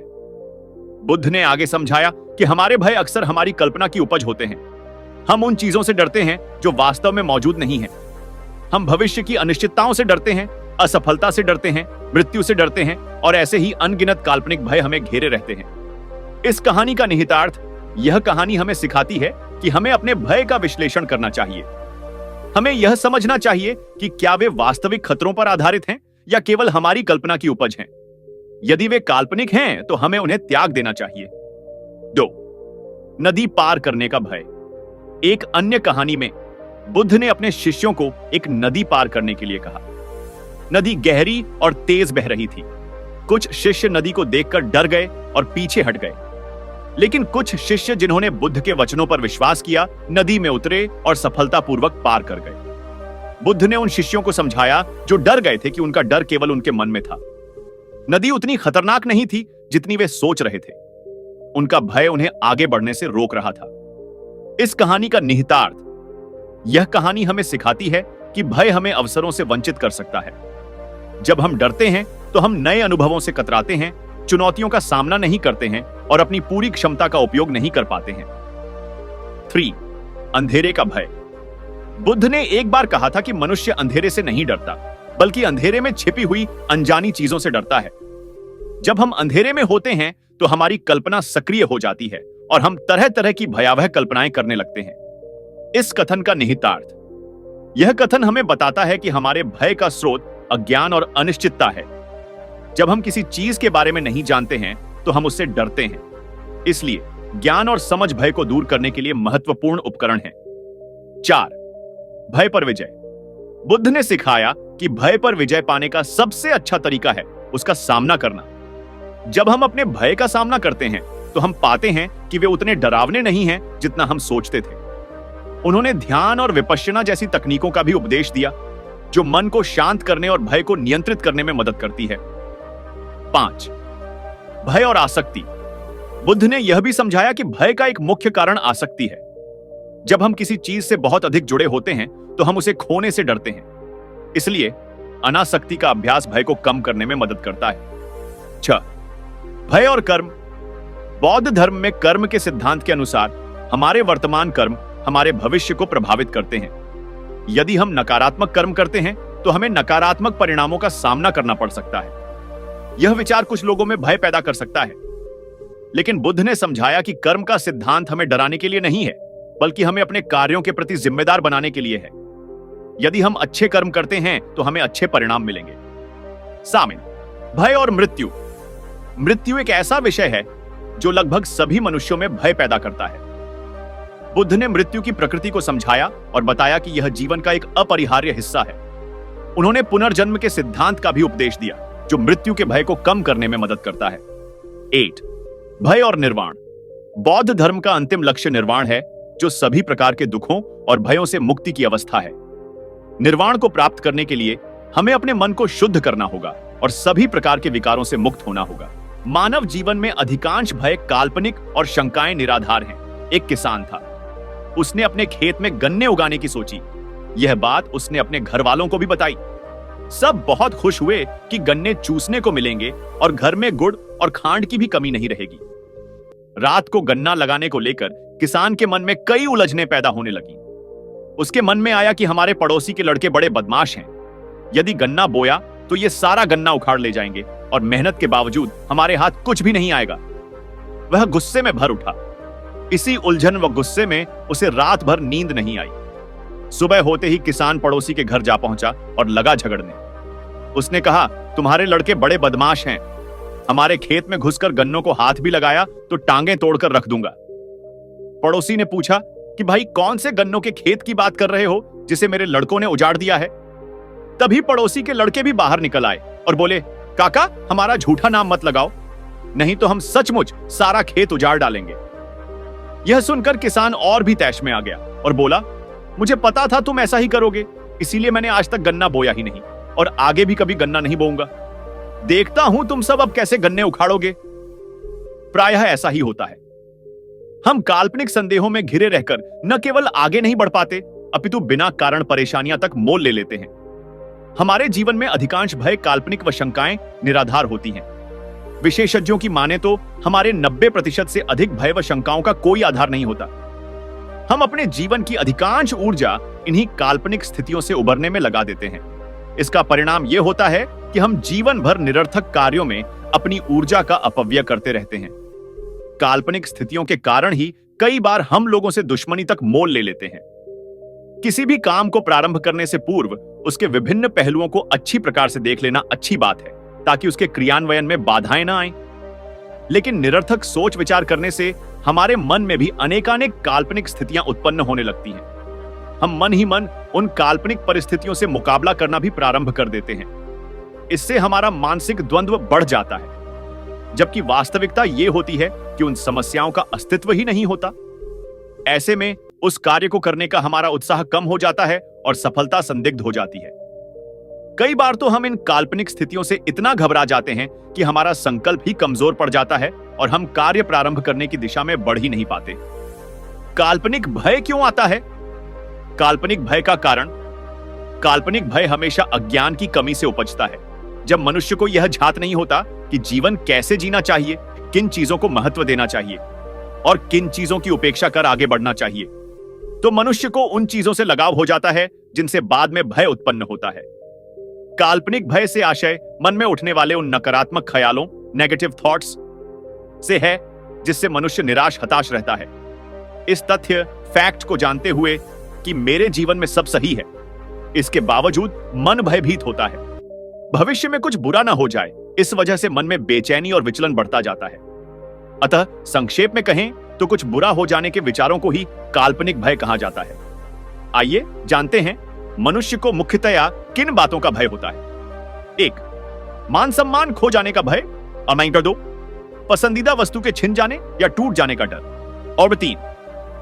बुद्ध ने आगे समझाया कि हमारे भय अक्सर हमारी कल्पना की उपज होते हैं। हम उन चीजों से डरते हैं जो वास्तव में मौजूद नहीं है। हम भविष्य की अनिश्चितताओं से डरते हैं, असफलता से डरते हैं, मृत्यु से डरते हैं और ऐसे ही अनगिनत काल्पनिक भय हमें घेरे रहते हैं। इस कहानी का निहितार्थ, यह कहानी हमें सिखाती है कि हमें अपने भय का विश्लेषण करना चाहिए। हमें यह समझना चाहिए कि क्या वे वास्तविक खतरों पर आधारित हैं या केवल हमारी कल्पना की उपज हैं। यदि वे काल्पनिक हैं तो हमें उन्हें त्याग देना चाहिए। 2. नदी पार करने का भय। एक अन्य कहानी में बुद्ध ने अपने शिष्यों को एक नदी पार करने के लिए कहा। नदी गहरी और तेज बह रही थी। कुछ शिष्य नदी को देखकर डर गए और पीछे हट गए, लेकिन कुछ शिष्य जिन्होंने बुद्ध के वचनों पर विश्वास किया नदी में उतरे और सफलतापूर्वक पार कर गए। बुद्ध ने उन शिष्यों को समझाया जो डर गए थे कि उनका डर केवल उनके मन में था। नदी उतनी खतरनाक नहीं थी जितनी वे सोच रहे थे। उनका भय उन्हें आगे बढ़ने से रोक रहा था। इस कहानी का निहितार्थ, यह कहानी हमें सिखाती है कि भय हमें अवसरों से वंचित कर सकता है। जब हम डरते हैं तो हम नए अनुभवों से कतराते हैं, चुनौतियों का सामना नहीं करते हैं और अपनी पूरी क्षमता का उपयोग नहीं कर पाते हैं। 3. अंधेरे का भय। बुद्ध ने एक बार कहा था कि मनुष्य अंधेरे से नहीं डरता, बल्कि अंधेरे में छिपी हुई अनजानी चीजों से डरता है। जब हम अंधेरे में होते हैं तो हमारी कल्पना सक्रिय हो जाती है और हम तरह तरह की भयावह कल्पनाएं करने लगते हैं। इस कथन का निहितार्थ, यह कथन हमें बताता है कि हमारे भय का स्रोत अज्ञान और अनिश्चितता है। जब हम किसी चीज के बारे में नहीं जानते हैं तो हम उससे डरते हैं। इसलिए ज्ञान और समझ भय को दूर करने के लिए महत्वपूर्ण उपकरण है। 4. भय पर विजय। बुद्ध ने सिखाया कि भय पर विजय पाने का सबसे अच्छा तरीका है उसका सामना करना। जब हम अपने भय का सामना करते हैं तो हम पाते हैं कि वे उतने डरावने नहीं हैं जितना हम सोचते थे। उन्होंने ध्यान और विपश्यना जैसी तकनीकों का भी उपदेश दिया जो मन को शांत करने और भय को नियंत्रित करने में मदद करती है। 5. भय और आसक्ति। बुद्ध ने यह भी समझाया कि भय का एक मुख्य कारण आसक्ति है। जब हम किसी चीज से बहुत अधिक जुड़े होते हैं तो हम उसे खोने से डरते हैं। इसलिए अनासक्ति का अभ्यास भय को कम करने में मदद करता है। 6. भय और कर्म। बौद्ध धर्म में कर्म के सिद्धांत के अनुसार हमारे वर्तमान कर्म हमारे भविष्य को प्रभावित करते हैं। यदि हम नकारात्मक कर्म करते हैं तो हमें नकारात्मक परिणामों का सामना करना पड़ सकता है। यह विचार कुछ लोगों में भय पैदा कर सकता है, लेकिन बुद्ध ने समझाया कि कर्म का सिद्धांत हमें डराने के लिए नहीं है, बल्कि हमें अपने कार्यों के प्रति जिम्मेदार बनाने के लिए है। यदि हम अच्छे कर्म करते हैं तो हमें अच्छे परिणाम मिलेंगे। सामिन, भय और मृत्यु। मृत्यु एक ऐसा विषय है जो लगभग सभी मनुष्यों में भय पैदा करता है। बुद्ध ने मृत्यु की प्रकृति को समझाया और बताया कि यह जीवन का एक अपरिहार्य हिस्सा है। उन्होंने पुनर्जन्म के सिद्धांत का भी उपदेश दिया जो मृत्यु के भय को कम करने में मदद करता है। 8. भय और निर्वाण। बौद्ध धर्म का अंतिम लक्ष्य निर्वाण है, जो सभी प्रकार के दुखों और भयों से मुक्ति की अवस्था है। निर्वाण को प्राप्त करने के लिए हमें अपने मन को शुद्ध करना होगा और सभी प्रकार के विकारों से मुक्त होना होगा। मानव जीवन में अधिकांश भय काल्पनिक और शंकाएं निराधार हैं। एक किसान था, उसने अपने खेत में गन्ने उगाने की सोची। यह बात उसने अपने घर वालों को भी बताई। सब बहुत खुश हुए कि गन्ने चूसने को मिलेंगे और घर में गुड़ और खांड की भी कमी नहीं रहेगी। रात को गन्ना लगाने को लेकर किसान के मन में कई उलझनें पैदा होने लगीं। उसके मन में आया कि हमारे पड़ोसी के लड़के बड़े बदमाश हैं। यदि गन्ना बोया तो ये सारा गन्ना उखाड़ ले जाएंगे और मेहनत के बावजूद हमारे हाथ कुछ भी नहीं आएगा। वह गुस्से में भर उठा। इसी उलझन व गुस्से में उसे रात भर नींद नहीं आई। सुबह होते ही किसान पड़ोसी के घर जा पहुंचा और लगा झगड़ने। उसने कहा, तुम्हारे लड़के बड़े बदमाश हैं। हमारे खेत में घुसकर गन्नों को हाथ भी लगाया तो टांगें तोड़कर रख दूंगा। पड़ोसी ने पूछा कि भाई कौन से गन्नों के खेत की बात कर रहे हो जिसे मेरे लड़कों ने उजाड़ दिया है। तभी पड़ोसी के लड़के भी बाहर निकल आए और बोले, काका हमारा झूठा नाम मत लगाओ, नहीं तो हम सचमुच सारा खेत उजाड़ डालेंगे। यह सुनकर किसान और भी तैश में आ गया और बोला, मुझे पता था तुम ऐसा ही करोगे, इसीलिए मैंने आज तक गन्ना बोया ही नहीं और आगे भी कभी गन्ना नहीं बोऊंगा। देखता हूं तुम सब अब कैसे गन्ने उखाड़ोगे। प्रायः ऐसा ही होता है। हम काल्पनिक संदेहों में घिरे रहकर न केवल आगे नहीं बढ़ पाते, अपितु बिना कारण परेशानियां तक मोल ले लेते हैं। हमारे जीवन में अधिकांश भय काल्पनिक व शंकाएं निराधार होती हैं। विशेषज्ञों की माने तो हमारे 90% से अधिक भय व शंकाओं का कोई आधार नहीं होता। हम अपने जीवन की अधिकांश ऊर्जा इन्हीं काल्पनिक स्थितियों से उबरने में लगा देते हैं। इसका परिणाम यह होता है कि हम जीवन भर निरर्थक कार्यों में अपनी ऊर्जा का अपव्यय करते रहते हैं। काल्पनिक स्थितियों के कारण ही कई बार हम लोगों से दुश्मनी तक मोल ले लेते हैं। किसी भी काम को प्रारंभ करने से पूर्व उसके विभिन्न पहलुओं को अच्छी प्रकार से देख लेना अच्छी बात है, ताकि उसके क्रियान्वयन में बाधाएं ना आएं। लेकिन निरर्थक सोच विचार करने से हमारे मन में भी अनेकानेक काल्पनिक स्थितियां उत्पन्न होने लगती हैं। हम मन ही मन उन काल्पनिक परिस्थितियों से मुकाबला करना भी प्रारंभ कर देते हैं। इससे हमारा मानसिक द्वंद्व बढ़ जाता है, जबकि वास्तविकता यह होती है कि उन समस्याओं का अस्तित्व ही नहीं होता। ऐसे में उस कार्य को करने का हमारा उत्साह कम हो जाता है और सफलता संदिग्ध हो जाती है। कई बार तो हम इन काल्पनिक स्थितियों से इतना घबरा जाते हैं कि हमारा संकल्प ही कमजोर पड़ जाता है और हम कार्य प्रारंभ करने की दिशा में बढ़ ही नहीं पाते। काल्पनिक भय क्यों आता है? काल्पनिक भय का कारण, काल्पनिक भय हमेशा अज्ञान की कमी से उपजता है। जब मनुष्य को यह झात नहीं होता कि जीवन कैसे जीना चाहिए, किन चीजों को महत्व देना चाहिए और किन चीजों की उपेक्षा कर आगे बढ़ना चाहिए, तो मनुष्य को उन चीजों से लगाव हो जाता है जिनसे बाद में भय उत्पन्न होता है। काल्पनिक भय से आशय मन में उठने वाले उन नकारात्मक ख्यालों नेगेटिव थॉट्स से है, जिससे मनुष्य निराश हताश रहता है। इस तथ्य फैक्ट को जानते हुए कि मेरे जीवन में सब सही है, इसके बावजूद मन भयभीत होता है। भविष्य में कुछ बुरा ना हो जाए, इस वजह से मन में बेचैनी और विचलन बढ़ता जाता है। अतः संक्षेप में कहें तो कुछ बुरा हो जाने के विचारों को ही काल्पनिक भय कहा जाता है। आइए जानते हैं मनुष्य को मुख्यतया किन बातों का भय होता है। 1. मान सम्मान खो जाने का भय और नंबर 2. पसंदीदा वस्तु के छिन जाने या टूट जाने का डर और 3.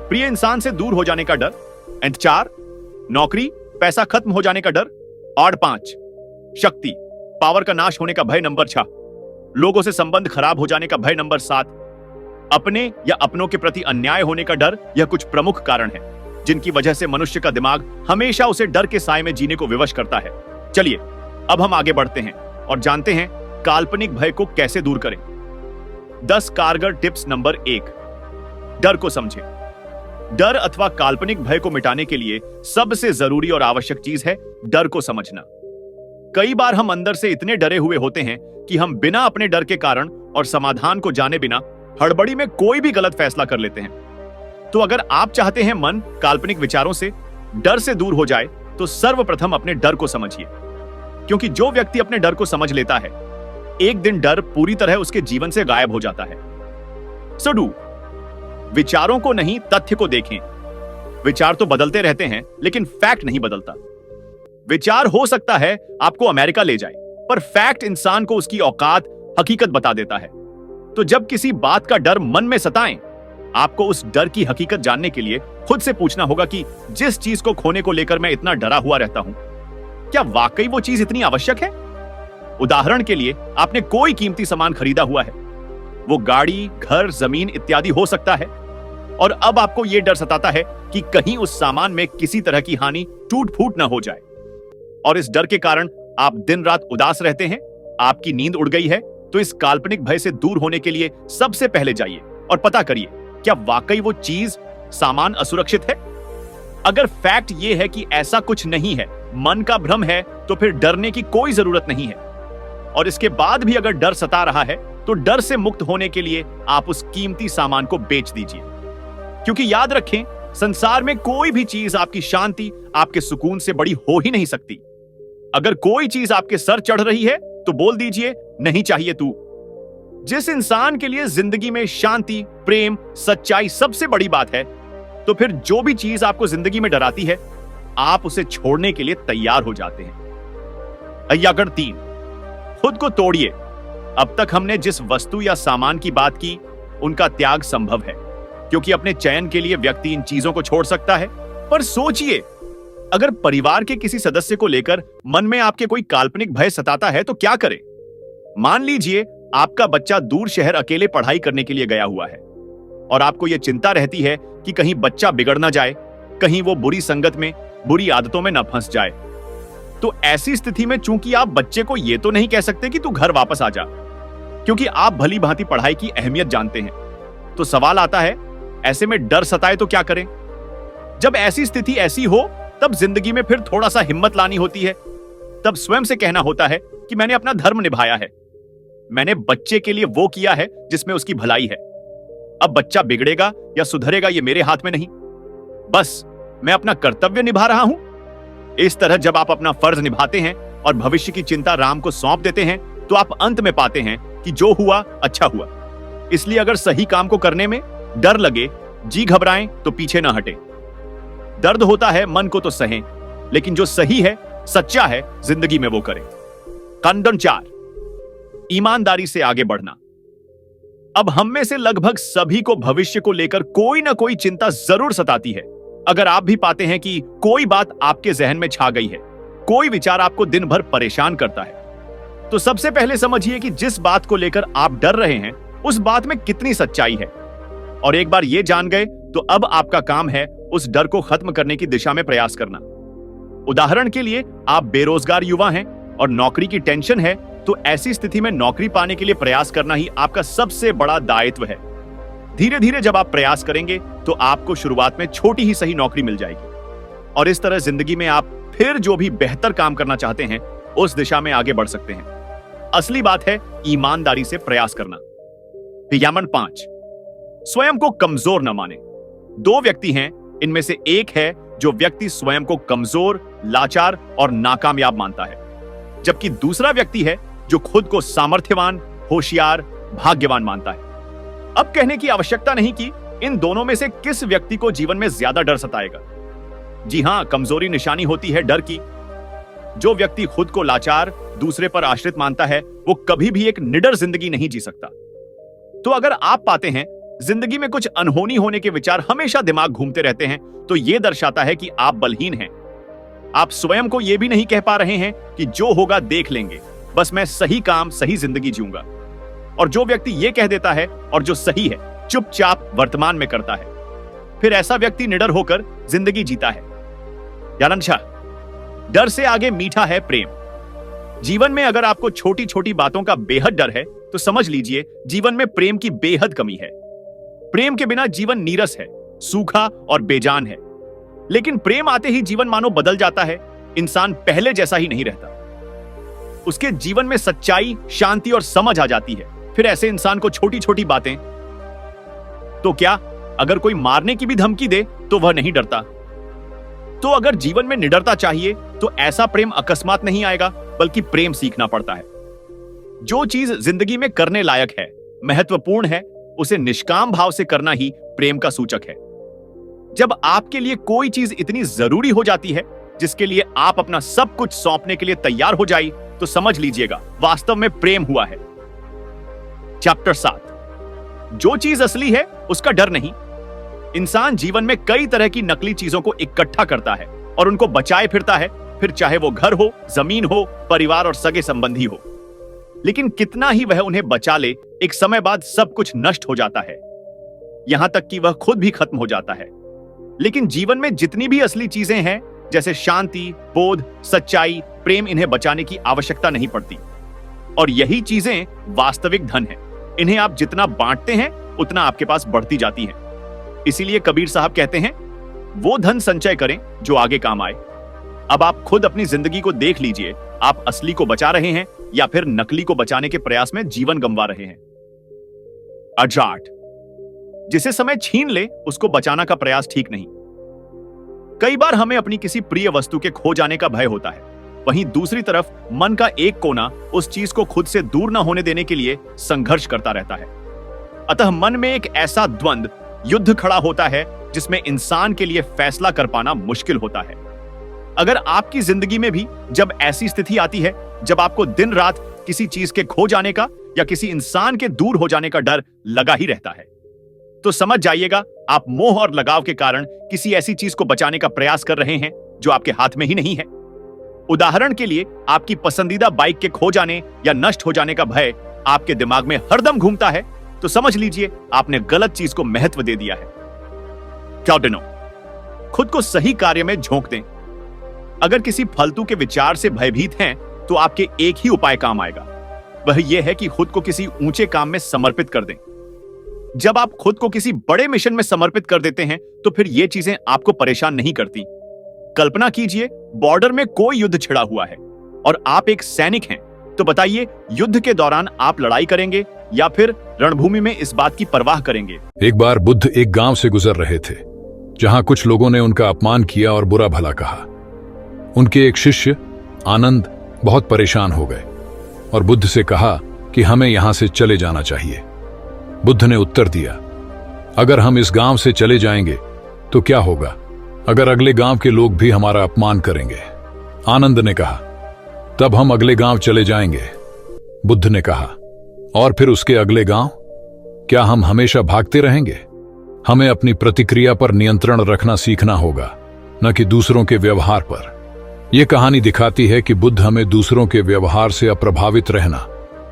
प्रिय इंसान से दूर हो जाने का डर एंड 4. नौकरी पैसा खत्म हो जाने का डर और 5. शक्ति पावर का नाश होने का भय नंबर 6. लोगों से संबंध खराब हो जाने का भय नंबर 7. अपने या अपनों के प्रति अन्याय होने का डर। यह कुछ प्रमुख कारण है जिनकी वजह से मनुष्य का दिमाग हमेशा उसे डर के साए में जीने को विवश करता है। चलिए अब हम आगे बढ़ते हैं और जानते हैं काल्पनिक भय को कैसे दूर करें। 10 कारगर टिप्स। नंबर 1, डर को समझें। डर अथवा काल्पनिक भय को मिटाने के लिए सबसे जरूरी और आवश्यक चीज है डर को समझना। कई बार हम अंदर से इतने डरे हुए होते हैं कि हम बिना अपने डर के कारण और समाधान को जाने बिना हड़बड़ी में कोई भी गलत फैसला कर लेते हैं। तो अगर आप चाहते हैं मन काल्पनिक विचारों से, डर से दूर हो जाए, तो सर्वप्रथम अपने डर को समझिए, क्योंकि जो व्यक्ति अपने डर को समझ लेता है, एक दिन डर पूरी तरह उसके जीवन से गायब हो जाता है। सो डू विचारों को नहीं, तथ्य को देखें। विचार तो बदलते रहते हैं, लेकिन फैक्ट नहीं बदलता। विचार हो सकता है आपको अमेरिका ले जाए, पर फैक्ट इंसान को उसकी औकात, हकीकत बता देता है। तो जब किसी बात का डर मन में सताएं, आपको उस डर की हकीकत जानने के लिए खुद से पूछना होगा कि जिस चीज को खोने को लेकर मैं इतना डरा हुआ रहता हूं, क्या वाकई वो चीज इतनी आवश्यक है? उदाहरण के लिए, आपने कोई कीमती सामान खरीदा हुआ है, वो गाड़ी, घर, जमीन इत्यादि हो सकता है, और अब आपको यह डर सताता है कि कहीं उस सामान में किसी तरह की हानि, टूट फूट न हो जाए, और इस डर के कारण आप दिन रात उदास रहते हैं, आपकी नींद उड़ गई है। तो इस काल्पनिक भय से दूर होने के लिए सबसे पहले जाइए और पता करिए क्या वाकई वो चीज, सामान असुरक्षित है। अगर फैक्ट ये है कि ऐसा कुछ नहीं है, मन का भ्रम है, तो फिर डरने की कोई जरूरत नहीं है। और इसके बाद भी अगर डर सता रहा है, तो डर से मुक्त होने के लिए आप उस कीमती सामान को बेच दीजिए, क्योंकि याद रखें, संसार में कोई भी चीज आपकी शांति, आपके सुकून से बड़ी हो ही नहीं सकती। अगर कोई चीज आपके सर चढ़ रही है, तो बोल दीजिए नहीं चाहिए तू। जिस इंसान के लिए जिंदगी में शांति, प्रेम, सच्चाई सबसे बड़ी बात है, तो फिर जो भी चीज आपको जिंदगी में डराती है, आप उसे छोड़ने के लिए तैयार हो जाते हैं। अय्यागढ़ 3, खुद को तोड़िए। अब तक हमने जिस वस्तु या सामान की बात की, उनका त्याग संभव है, क्योंकि अपने चयन के लिए व्यक्ति इन चीजों को छोड़ सकता है। पर सोचिए, अगर परिवार के किसी सदस्य को लेकर मन में आपके कोई काल्पनिक भय सताता है, तो क्या करें? मान लीजिए आपका बच्चा दूर शहर अकेले पढ़ाई करने के लिए गया हुआ है, और आपको यह चिंता रहती है कि कहीं बच्चा बिगड़ ना जाए, कहीं वो बुरी संगत में, बुरी आदतों में न फंस जाए। तो ऐसी स्थिति में चूंकि आप बच्चे को यह तो नहीं कह सकते कि तू घर वापस आ जा, क्योंकि आप भली भांति पढ़ाई की अहमियत जानते हैं। तो सवाल आता है, ऐसे में डर सताए तो क्या करें? जब ऐसी स्थिति ऐसी हो, तब जिंदगी में फिर थोड़ा सा हिम्मत लानी होती है। तब स्वयं से कहना होता है कि मैंने अपना धर्म निभाया है, मैंने बच्चे के लिए वो किया है जिसमें उसकी भलाई है। अब बच्चा बिगड़ेगा या सुधरेगा ये मेरे हाथ में नहीं, बस मैं अपना कर्तव्य निभा रहा हूं। इस तरह जब आप अपना फर्ज निभाते हैं और भविष्य की चिंता राम को सौंप देते हैं, तो आप अंत में पाते हैं कि जो हुआ अच्छा हुआ। इसलिए अगर सही काम को करने में डर लगे, जी घबराएं, तो पीछे ना हटे। दर्द होता है, मन को तो सहें, लेकिन जो सही है, सच्चा है, जिंदगी में वो करें। कंडन 4, ईमानदारी से आगे बढ़ना। अब हम में से लगभग सभी को भविष्य को लेकर कोई ना कोई चिंता जरूर सताती है। अगर आप भी पाते हैं कि कोई बात आपके जहन में छा गई है, कोई विचार आपको दिन भर परेशान करता है, तो सबसे पहले समझिए कि जिस बात को लेकर आप डर रहे हैं, उस बात में कितनी सच्चाई है। और एक बार ये जान गए, तो अब आपका काम है उस डर को खत्म करने की दिशा में प्रयास करना। उदाहरण के लिए, आप बेरोजगार युवा हैं और नौकरी की टेंशन है, तो ऐसी स्थिति में नौकरी पाने के लिए प्रयास करना ही आपका सबसे बड़ा दायित्व है। धीरे धीरे जब आप प्रयास करेंगे, तो आपको शुरुआत में छोटी ही सही नौकरी मिल जाएगी, और इस तरह जिंदगी में आप फिर जो भी बेहतर काम करना चाहते हैं, उस दिशा में आगे बढ़ सकते हैं। असली बात है ईमानदारी से प्रयास करना। विज्ञापन 5, स्वयं को कमजोर न माने। दो व्यक्ति हैं, इनमें से एक है जो व्यक्ति स्वयं को कमजोर, लाचार और नाकामयाब मानता है, जबकि दूसरा व्यक्ति है जो खुद को सामर्थ्यवान, होशियार, भाग्यवान मानता है। अब कहने की आवश्यकता नहीं कि इन दोनों में से किस व्यक्ति को जीवन में ज्यादा डर सताएगा। जी हां, कमजोरी निशानी होती है डर की। जो व्यक्ति खुद को लाचार, दूसरे पर आश्रित मानता है, वो कभी भी एक निडर जिंदगी नहीं जी सकता। तो अगर आप पाते हैं जिंदगी में कुछ अनहोनी होने के विचार हमेशा दिमाग घूमते रहते हैं, तो यह दर्शाता है कि आप बलहीन हैं। आप स्वयं को यह भी नहीं कह पा रहे हैं कि जो होगा देख लेंगे, बस मैं सही काम, सही जिंदगी जीऊंगा। और जो व्यक्ति यह कह देता है और जो सही है चुपचाप वर्तमान में करता है, फिर ऐसा व्यक्ति निडर होकर जिंदगी जीता है। यानंशा, डर से आगे मीठा है प्रेम। जीवन में अगर आपको छोटी छोटी बातों का बेहद डर है, तो समझ लीजिए जीवन में प्रेम की बेहद कमी है। प्रेम के बिना जीवन नीरस है, सूखा और बेजान है। लेकिन प्रेम आते ही जीवन मानो बदल जाता है। इंसान पहले जैसा ही नहीं रहता। उसके जीवन में सच्चाई, शांति और समझ आ जाती है। फिर ऐसे इंसान को छोटी छोटी बातें, तो क्या अगर कोई मारने की भी धमकी दे तो वह नहीं डरता। तो अगर जीवन में निडरता चाहिए तो ऐसा प्रेम अकस्मात नहीं आएगा, बल्कि प्रेम सीखना पड़ता है। जो चीज जिंदगी में करने लायक है, महत्वपूर्ण है, उसे निष्काम भाव से करना ही प्रेम का सूचक है। जब आपके लिए कोई चीज इतनी जरूरी हो जाती है जिसके लिए आप अपना सब कुछ सौंपने के लिए तैयार हो जाए, तो समझ लीजिएगा वास्तव में प्रेम हुआ है। चैप्टर 7, जो चीज असली है उसका डर नहीं। इंसान जीवन में कई तरह की नकली चीजों को इकट्ठा करता है और उनको बचाए फिरता है, फिर चाहे वो घर हो, जमीन हो, परिवार और सगे संबंधी हो। लेकिन कितना ही वह उन्हें बचा ले, एक समय बाद सब कुछ नष्ट हो जाता है, यहां तक कि वह खुद भी खत्म हो जाता है। लेकिन जीवन में जितनी भी असली चीजें हैं, जैसे शांति, बोध, सच्चाई, प्रेम, इन्हें बचाने की आवश्यकता नहीं पड़ती। और यही चीजें वास्तविक धन है। इन्हें आप जितना बांटते हैं उतना आपके पास बढ़ती जाती है। इसीलिए कबीर साहब कहते हैं, वो धन संचय करें जो आगे काम आए। अब आप खुद अपनी जिंदगी को देख लीजिए, आप असली को बचा रहे हैं या फिर नकली को बचाने के प्रयास में जीवन गंवा रहे हैं। अजाट, जिसे समय छीन ले उसको बचाना का प्रयास ठीक नहीं। कई बार हमें अपनी किसी प्रिय वस्तु के खो जाने का भय होता है, वहीं दूसरी तरफ मन का एक कोना उस चीज को खुद से दूर न होने देने के लिए संघर्ष करता रहता है। अतः मन में एक ऐसा द्वंद्व, युद्ध खड़ा होता है जिसमें इंसान के लिए फैसला कर पाना मुश्किल होता है। अगर आपकी जिंदगी में भी जब ऐसी स्थिति आती है, जब आपको दिन रात किसी चीज के खो जाने का या किसी इंसान के दूर हो जाने का डर लगा ही रहता है, तो समझ जाइएगा आप मोह और लगाव के कारण किसी ऐसी चीज को बचाने का प्रयास कर रहे हैं जो आपके हाथ में ही नहीं है। उदाहरण के लिए, आपकी पसंदीदा बाइक के खो जाने या नष्ट हो जाने का भय आपके दिमाग में हरदम घूमता है, तो समझ लीजिए आपने गलत चीज को महत्व दे दिया है। क्लाउडिनो, खुद को सही कार्य में झोंक दें। अगर किसी फालतू के विचार से भयभीत हैं, तो आपके एक ही उपाय काम आएगा, वह यह है कि खुद को किसी ऊंचे काम में समर्पित कर दें। जब आप खुद को किसी बड़े मिशन में समर्पित कर देते हैं, तो फिर ये चीजें आपको परेशान नहीं करती। कल्पना कीजिए, बॉर्डर में कोई युद्ध छिड़ा हुआ है और आप एक सैनिक हैं, तो बताइए युद्ध के दौरान आप लड़ाई करेंगे या फिर रणभूमि में इस बात की परवाह करेंगे? एक बार बुद्ध एक गांव से गुजर रहे थे, जहां कुछ लोगों ने उनका अपमान किया और बुरा भला कहा। उनके एक शिष्य आनंद बहुत परेशान हो गए और बुद्ध से कहा कि हमें यहां से चले जाना चाहिए। बुद्ध ने उत्तर दिया, अगर हम इस गांव से चले जाएंगे तो क्या होगा अगर अगले गांव के लोग भी हमारा अपमान करेंगे? आनंद ने कहा, तब हम अगले गांव चले जाएंगे। बुद्ध ने कहा, और फिर उसके अगले गांव? क्या हम हमेशा भागते रहेंगे? हमें अपनी प्रतिक्रिया पर नियंत्रण रखना सीखना होगा, न कि दूसरों के व्यवहार पर। यह कहानी दिखाती है कि बुद्ध हमें दूसरों के व्यवहार से अप्रभावित रहना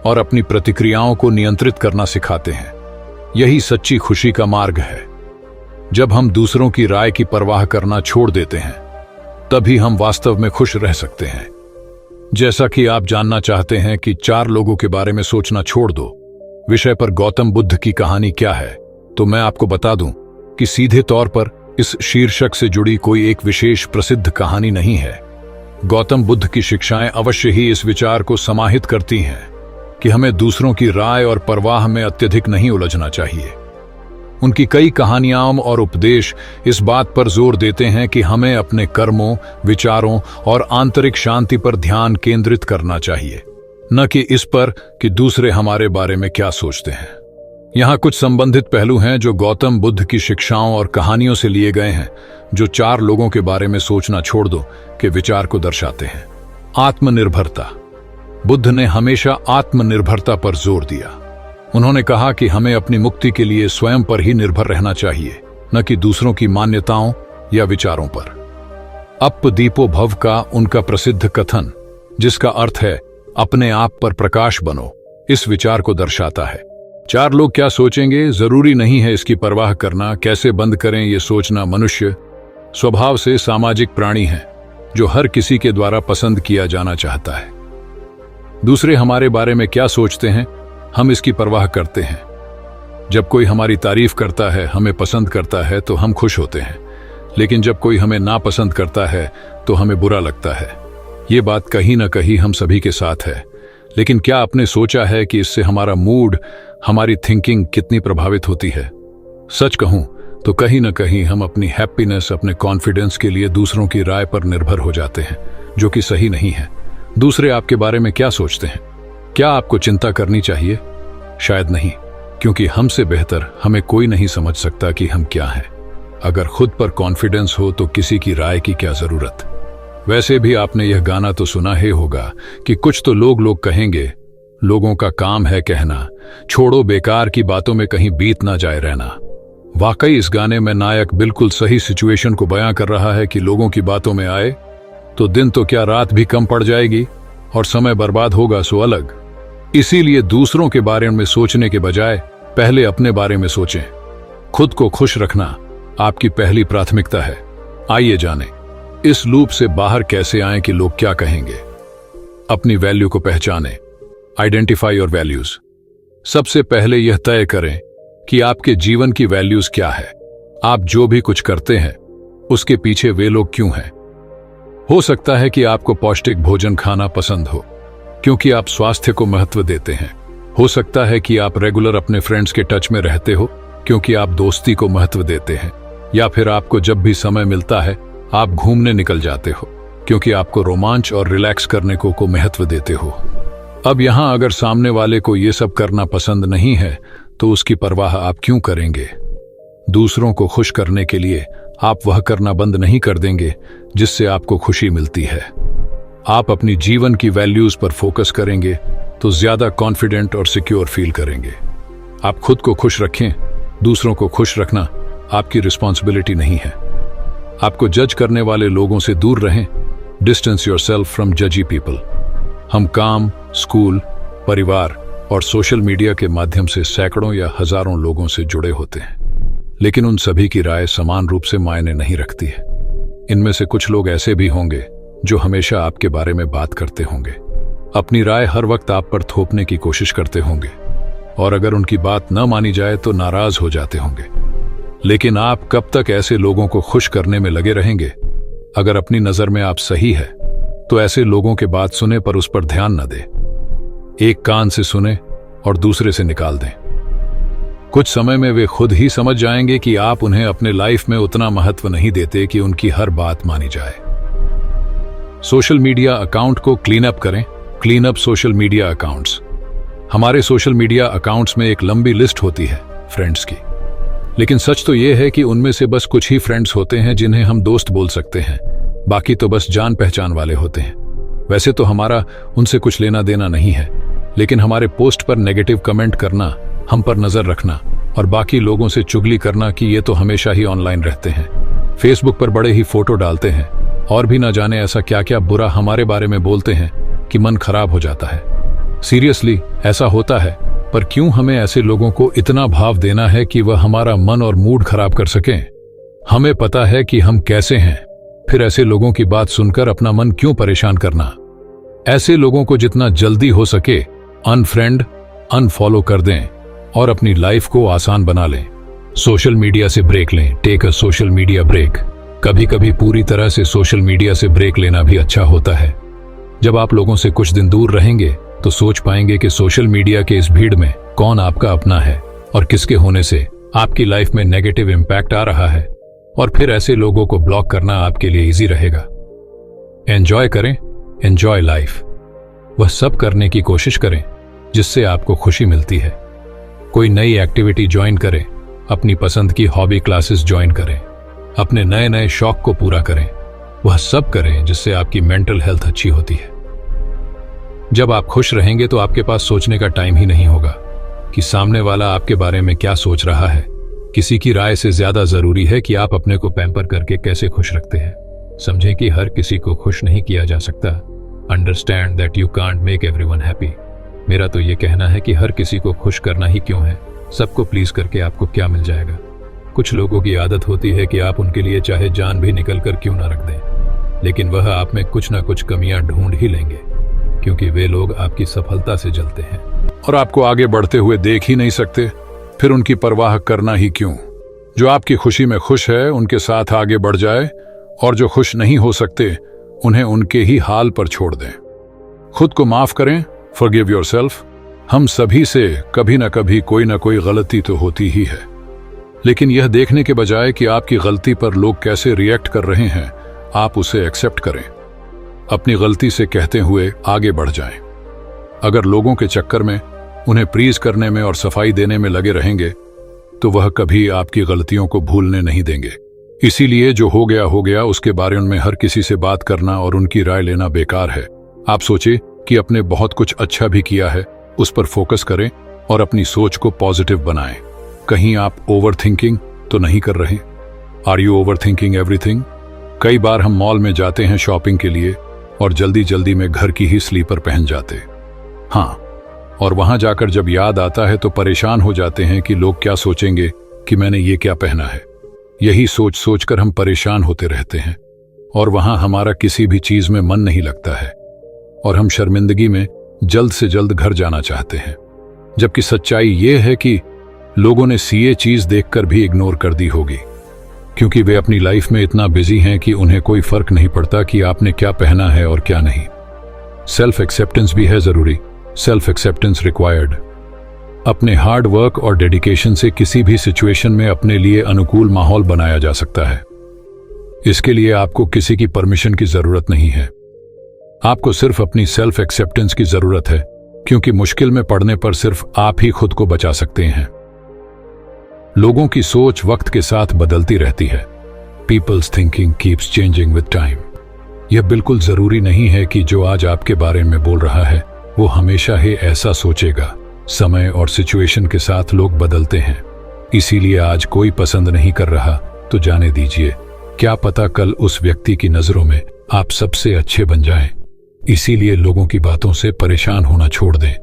और अपनी प्रतिक्रियाओं को नियंत्रित करना सिखाते हैं। यही सच्ची खुशी का मार्ग है। जब हम दूसरों की राय की परवाह करना छोड़ देते हैं, तभी हम वास्तव में खुश रह सकते हैं। जैसा कि आप जानना चाहते हैं कि 4 लोगों के बारे में सोचना छोड़ दो विषय पर गौतम बुद्ध की कहानी क्या है, तो मैं आपको बता दूं कि सीधे तौर पर इस शीर्षक से जुड़ी कोई एक विशेष प्रसिद्ध कहानी नहीं है। गौतम बुद्ध की शिक्षाएं अवश्य ही इस विचार को समाहित करती हैं कि हमें दूसरों की राय और परवाह में अत्यधिक नहीं उलझना चाहिए। उनकी कई कहानियां और उपदेश इस बात पर जोर देते हैं कि हमें अपने कर्मों, विचारों और आंतरिक शांति पर ध्यान केंद्रित करना चाहिए, न कि इस पर कि दूसरे हमारे बारे में क्या सोचते हैं। यहाँ कुछ संबंधित पहलू हैं जो गौतम बुद्ध की शिक्षाओं और कहानियों से लिए गए हैं, जो 4 लोगों के बारे में सोचना छोड़ दो के विचार को दर्शाते हैं। आत्मनिर्भरता। बुद्ध ने हमेशा आत्मनिर्भरता पर जोर दिया। उन्होंने कहा कि हमें अपनी मुक्ति के लिए स्वयं पर ही निर्भर रहना चाहिए, न कि दूसरों की मान्यताओं या विचारों पर। अप दीपो भव का उनका प्रसिद्ध कथन, जिसका अर्थ है अपने आप पर प्रकाश बनो, इस विचार को दर्शाता है। 4 लोग क्या सोचेंगे जरूरी नहीं है इसकी परवाह करना। कैसे बंद करें ये सोचना। मनुष्य स्वभाव से सामाजिक प्राणी है जो हर किसी के द्वारा पसंद किया जाना चाहता है। दूसरे हमारे बारे में क्या सोचते हैं, हम इसकी परवाह करते हैं। जब कोई हमारी तारीफ करता है, हमें पसंद करता है, तो हम खुश होते हैं, लेकिन जब कोई हमें नापसंद करता है तो हमें बुरा लगता है। ये बात कहीं ना कहीं हम सभी के साथ है, लेकिन क्या आपने सोचा है कि इससे हमारा मूड, हमारी थिंकिंग कितनी प्रभावित होती है? सच कहूं तो कहीं ना कहीं हम अपनी हैप्पीनेस, अपने कॉन्फिडेंस के लिए दूसरों की राय पर निर्भर हो जाते हैं, जो कि सही नहीं है। दूसरे आपके बारे में क्या सोचते हैं? क्या आपको चिंता करनी चाहिए? शायद नहीं, क्योंकि हमसे बेहतर हमें कोई नहीं समझ सकता कि हम क्या हैं। अगर खुद पर कॉन्फिडेंस हो तो किसी की राय की क्या जरूरत। वैसे भी आपने यह गाना तो सुना ही होगा कि कुछ तो लोग कहेंगे, लोगों का काम है कहना, छोड़ो बेकार की बातों में कहीं बीत ना जाए रहना। वाकई इस गाने में नायक बिल्कुल सही सिचुएशन को बयां कर रहा है कि लोगों की बातों में आए तो दिन तो क्या रात भी कम पड़ जाएगी और समय बर्बाद होगा सो अलग। इसीलिए दूसरों के बारे में सोचने के बजाय पहले अपने बारे में सोचें। खुद को खुश रखना आपकी पहली प्राथमिकता है। आइए जानें इस लूप से बाहर कैसे आएं कि लोग क्या कहेंगे। अपनी वैल्यू को पहचानें। Identify your values. सबसे पहले यह तय करें कि आपके जीवन की वैल्यूज क्या है। आप जो भी कुछ करते हैं उसके पीछे वे लोग क्यों हैं। हो सकता है कि आपको पौष्टिक भोजन खाना पसंद हो क्योंकि आप स्वास्थ्य को महत्व देते हैं। हो सकता है कि आप रेगुलर अपने फ्रेंड्स के टच में रहते हो क्योंकि आप दोस्ती को महत्व देते हैं। या फिर आपको जब भी समय मिलता है आप घूमने निकल जाते हो क्योंकि आपको रोमांच और रिलैक्स करने को महत्व देते हो। अब यहां अगर सामने वाले को ये सब करना पसंद नहीं है तो उसकी परवाह आप क्यों करेंगे। दूसरों को खुश करने के लिए आप वह करना बंद नहीं कर देंगे जिससे आपको खुशी मिलती है। आप अपनी जीवन की वैल्यूज पर फोकस करेंगे तो ज्यादा कॉन्फिडेंट और सिक्योर फील करेंगे। आप खुद को खुश रखें। दूसरों को खुश रखना आपकी रिस्पॉन्सिबिलिटी नहीं है। आपको जज करने वाले लोगों से दूर रहें। डिस्टेंस योरसेल्फ फ्रॉम जजी पीपल। हम काम, स्कूल, परिवार और सोशल मीडिया के माध्यम से सैकड़ों या हजारों लोगों से जुड़े होते हैं, लेकिन उन सभी की राय समान रूप से मायने नहीं रखती है। इनमें से कुछ लोग ऐसे भी होंगे जो हमेशा आपके बारे में बात करते होंगे, अपनी राय हर वक्त आप पर थोपने की कोशिश करते होंगे और अगर उनकी बात न मानी जाए तो नाराज हो जाते होंगे। लेकिन आप कब तक ऐसे लोगों को खुश करने में लगे रहेंगे? अगर अपनी नजर में आप सही है तो ऐसे लोगों के बात सुने पर उस पर ध्यान न दें। एक कान से सुने और दूसरे से निकाल दें। कुछ समय में वे खुद ही समझ जाएंगे कि आप उन्हें अपने लाइफ में उतना महत्व नहीं देते कि उनकी हर बात मानी जाए। सोशल मीडिया अकाउंट को क्लीन अप करें। Clean up social media accounts. हमारे सोशल मीडिया अकाउंट्स में एक लंबी लिस्ट होती है फ्रेंड्स की, लेकिन सच तो यह है कि उनमें से बस कुछ ही फ्रेंड्स होते हैं जिन्हें हम दोस्त बोल सकते हैं, बाकी तो बस जान पहचान वाले होते हैं। वैसे तो हमारा उनसे कुछ लेना देना नहीं है, लेकिन हमारे पोस्ट पर नेगेटिव कमेंट करना, हम पर नजर रखना और बाकी लोगों से चुगली करना कि ये तो हमेशा ही ऑनलाइन रहते हैं, फेसबुक पर बड़े ही फोटो डालते हैं और भी ना जाने ऐसा क्या क्या बुरा हमारे बारे में बोलते हैं कि मन खराब हो जाता है। सीरियसली ऐसा होता है, पर क्यों हमें ऐसे लोगों को इतना भाव देना है कि वह हमारा मन और मूड खराब कर सकें? हमें पता है कि हम कैसे हैं, फिर ऐसे लोगों की बात सुनकर अपना मन क्यों परेशान करना। ऐसे लोगों को जितना जल्दी हो सके अनफ्रेंड, अनफॉलो कर दें और अपनी लाइफ को आसान बना लें। सोशल मीडिया से ब्रेक लें। Take a social media break. कभी कभी पूरी तरह से सोशल मीडिया से ब्रेक लेना भी अच्छा होता है। जब आप लोगों से कुछ दिन दूर रहेंगे तो सोच पाएंगे कि सोशल मीडिया के इस भीड़ में कौन आपका अपना है और किसके होने से आपकी लाइफ में नेगेटिव इम्पैक्ट आ रहा है, और फिर ऐसे लोगों को ब्लॉक करना आपके लिए इजी रहेगा। एंजॉय करें, एंजॉय लाइफ। वह सब करने की कोशिश करें जिससे आपको खुशी मिलती है। कोई नई एक्टिविटी ज्वाइन करें, अपनी पसंद की हॉबी क्लासेस ज्वाइन करें, अपने नए नए शौक को पूरा करें। वह सब करें जिससे आपकी मेंटल हेल्थ अच्छी होती है। जब आप खुश रहेंगे तो आपके पास सोचने का टाइम ही नहीं होगा कि सामने वाला आपके बारे में क्या सोच रहा है। किसी की राय से ज्यादा जरूरी है कि आप अपने को पैम्पर करके कैसे खुश रखते हैं। समझें कि हर किसी को खुश नहीं किया जा सकता। Understand that you can't make everyone happy. मेरा तो ये कहना है कि हर किसी को खुश करना ही क्यों है, सबको प्लीज करके आपको क्या मिल जाएगा। कुछ लोगों की आदत होती है कि आप उनके लिए चाहे जान भी निकल कर क्यों ना रख दें, लेकिन वह आप में कुछ ना कुछ कमियां ढूंढ ही लेंगे, क्योंकि वे लोग आपकी सफलता से जलते हैं और आपको आगे बढ़ते हुए देख ही नहीं सकते। फिर उनकी परवाह करना ही क्यों। जो आपकी खुशी में खुश है उनके साथ आगे बढ़ जाए, और जो खुश नहीं हो सकते उन्हें उनके ही हाल पर छोड़ दें। खुद को माफ करें, फॉरगिव योरसेल्फ। हम सभी से कभी ना कभी कोई ना कोई गलती तो होती ही है, लेकिन यह देखने के बजाय कि आपकी गलती पर लोग कैसे रिएक्ट कर रहे हैं, आप उसे एक्सेप्ट करें। अपनी गलती से कहते हुए आगे बढ़ जाएं। अगर लोगों के चक्कर में उन्हें प्रीज करने में और सफाई देने में लगे रहेंगे तो वह कभी आपकी गलतियों को भूलने नहीं देंगे। इसीलिए जो हो गया उसके बारे में हर किसी से बात करना और उनकी राय लेना बेकार है। आप सोचे कि अपने बहुत कुछ अच्छा भी किया है, उस पर फोकस करें और अपनी सोच को पॉजिटिव बनाएं। कहीं आप ओवर थिंकिंग तो नहीं कर रहे? Are you overthinking everything? कई बार हम मॉल में जाते हैं शॉपिंग के लिए और जल्दी जल्दी में घर की ही स्लीपर पहन जाते, हाँ, और वहां जाकर जब याद आता है तो परेशान हो जाते हैं कि लोग क्या सोचेंगे कि मैंने ये क्या पहना है। यही सोच सोचकर हम परेशान होते रहते हैं और वहां हमारा किसी भी चीज में मन नहीं लगता है और हम शर्मिंदगी में जल्द से जल्द घर जाना चाहते हैं। जबकि सच्चाई ये है कि लोगों ने ये चीज देखकर भी इग्नोर कर दी होगी, क्योंकि वे अपनी लाइफ में इतना बिजी हैं कि उन्हें कोई फर्क नहीं पड़ता कि आपने क्या पहना है और क्या नहीं। सेल्फ एक्सेप्टेंस भी है जरूरी, सेल्फ एक्सेप्टेंस रिक्वायर्ड। अपने हार्ड वर्क और डेडिकेशन से किसी भी सिचुएशन में अपने लिए अनुकूल माहौल बनाया जा सकता है। इसके लिए आपको किसी की परमिशन की जरूरत नहीं है। आपको सिर्फ अपनी सेल्फ एक्सेप्टेंस की जरूरत है, क्योंकि मुश्किल में पड़ने पर सिर्फ आप ही खुद को बचा सकते हैं। लोगों की सोच वक्त के साथ बदलती रहती है। Peoples thinking keeps changing with time. यह बिल्कुल जरूरी नहीं है कि जो आज आपके बारे में बोल रहा है वो हमेशा ही ऐसा सोचेगा। समय और सिचुएशन के साथ लोग बदलते हैं, इसीलिए आज कोई पसंद नहीं कर रहा तो जाने दीजिए। क्या पता कल उस व्यक्ति की नजरों में आप सबसे अच्छे बन जाएं। इसीलिए लोगों की बातों से परेशान होना छोड़ दें।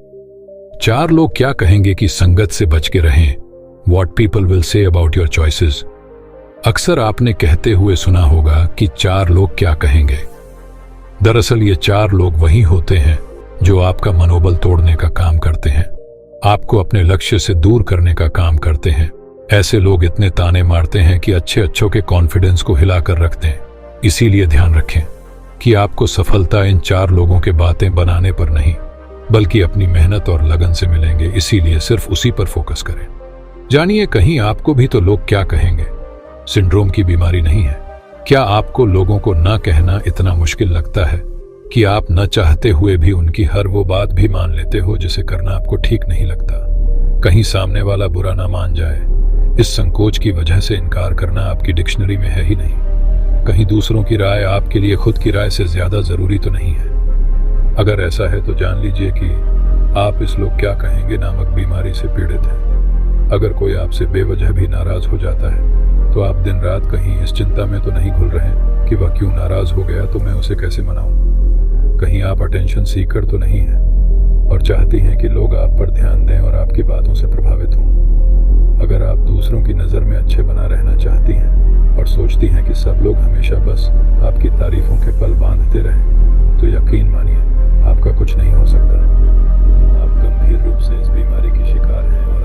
4 लोग क्या कहेंगे कि संगत से बच के रहें। What people will say about your choices। अक्सर आपने कहते हुए सुना होगा कि 4 लोग क्या कहेंगे। दरअसल ये 4 लोग वही होते हैं जो आपका मनोबल तोड़ने का काम करते हैं, आपको अपने लक्ष्य से दूर करने का काम करते हैं। ऐसे लोग इतने ताने मारते हैं कि अच्छों के कॉन्फिडेंस को हिलाकर रख दें। इसीलिए ध्यान रखें कि आपको सफलता इन 4 लोगों के बातें बनाने पर नहीं, बल्कि अपनी मेहनत और लगन से मिलेंगे। इसीलिए सिर्फ उसी पर फोकस करें। जानिए, कहीं आपको भी तो लोग क्या कहेंगे सिंड्रोम की बीमारी नहीं है। क्या आपको लोगों को ना कहना इतना मुश्किल लगता है कि आप न चाहते हुए भी उनकी हर वो बात भी मान लेते हो जिसे करना आपको ठीक नहीं लगता? कहीं सामने वाला बुरा ना मान जाए, इस संकोच की वजह से इनकार करना आपकी डिक्शनरी में है ही नहीं। कहीं दूसरों की राय आपके लिए खुद की राय से ज्यादा जरूरी तो नहीं है। अगर ऐसा है तो जान लीजिए कि आप इस लोग क्या कहेंगे नामक बीमारी से पीड़ित हैं। अगर कोई आपसे बेवजह भी नाराज हो जाता है तो आप दिन रात कहीं इस चिंता में तो नहीं घुल रहे कि वह क्यों नाराज हो गया तो मैं उसे कैसे मनाऊं। कहीं आप अटेंशन सीकर तो नहीं हैं और चाहती हैं कि लोग आप पर ध्यान दें और आपकी बातों से प्रभावित हों। अगर आप दूसरों की नज़र में अच्छे बना रहना चाहती हैं और सोचती हैं कि सब लोग हमेशा बस आपकी तारीफों के पल बांधते रहें, तो यकीन मानिए आपका कुछ नहीं हो सकता। आप गंभीर रूप से इस बीमारी की शिकार हैं और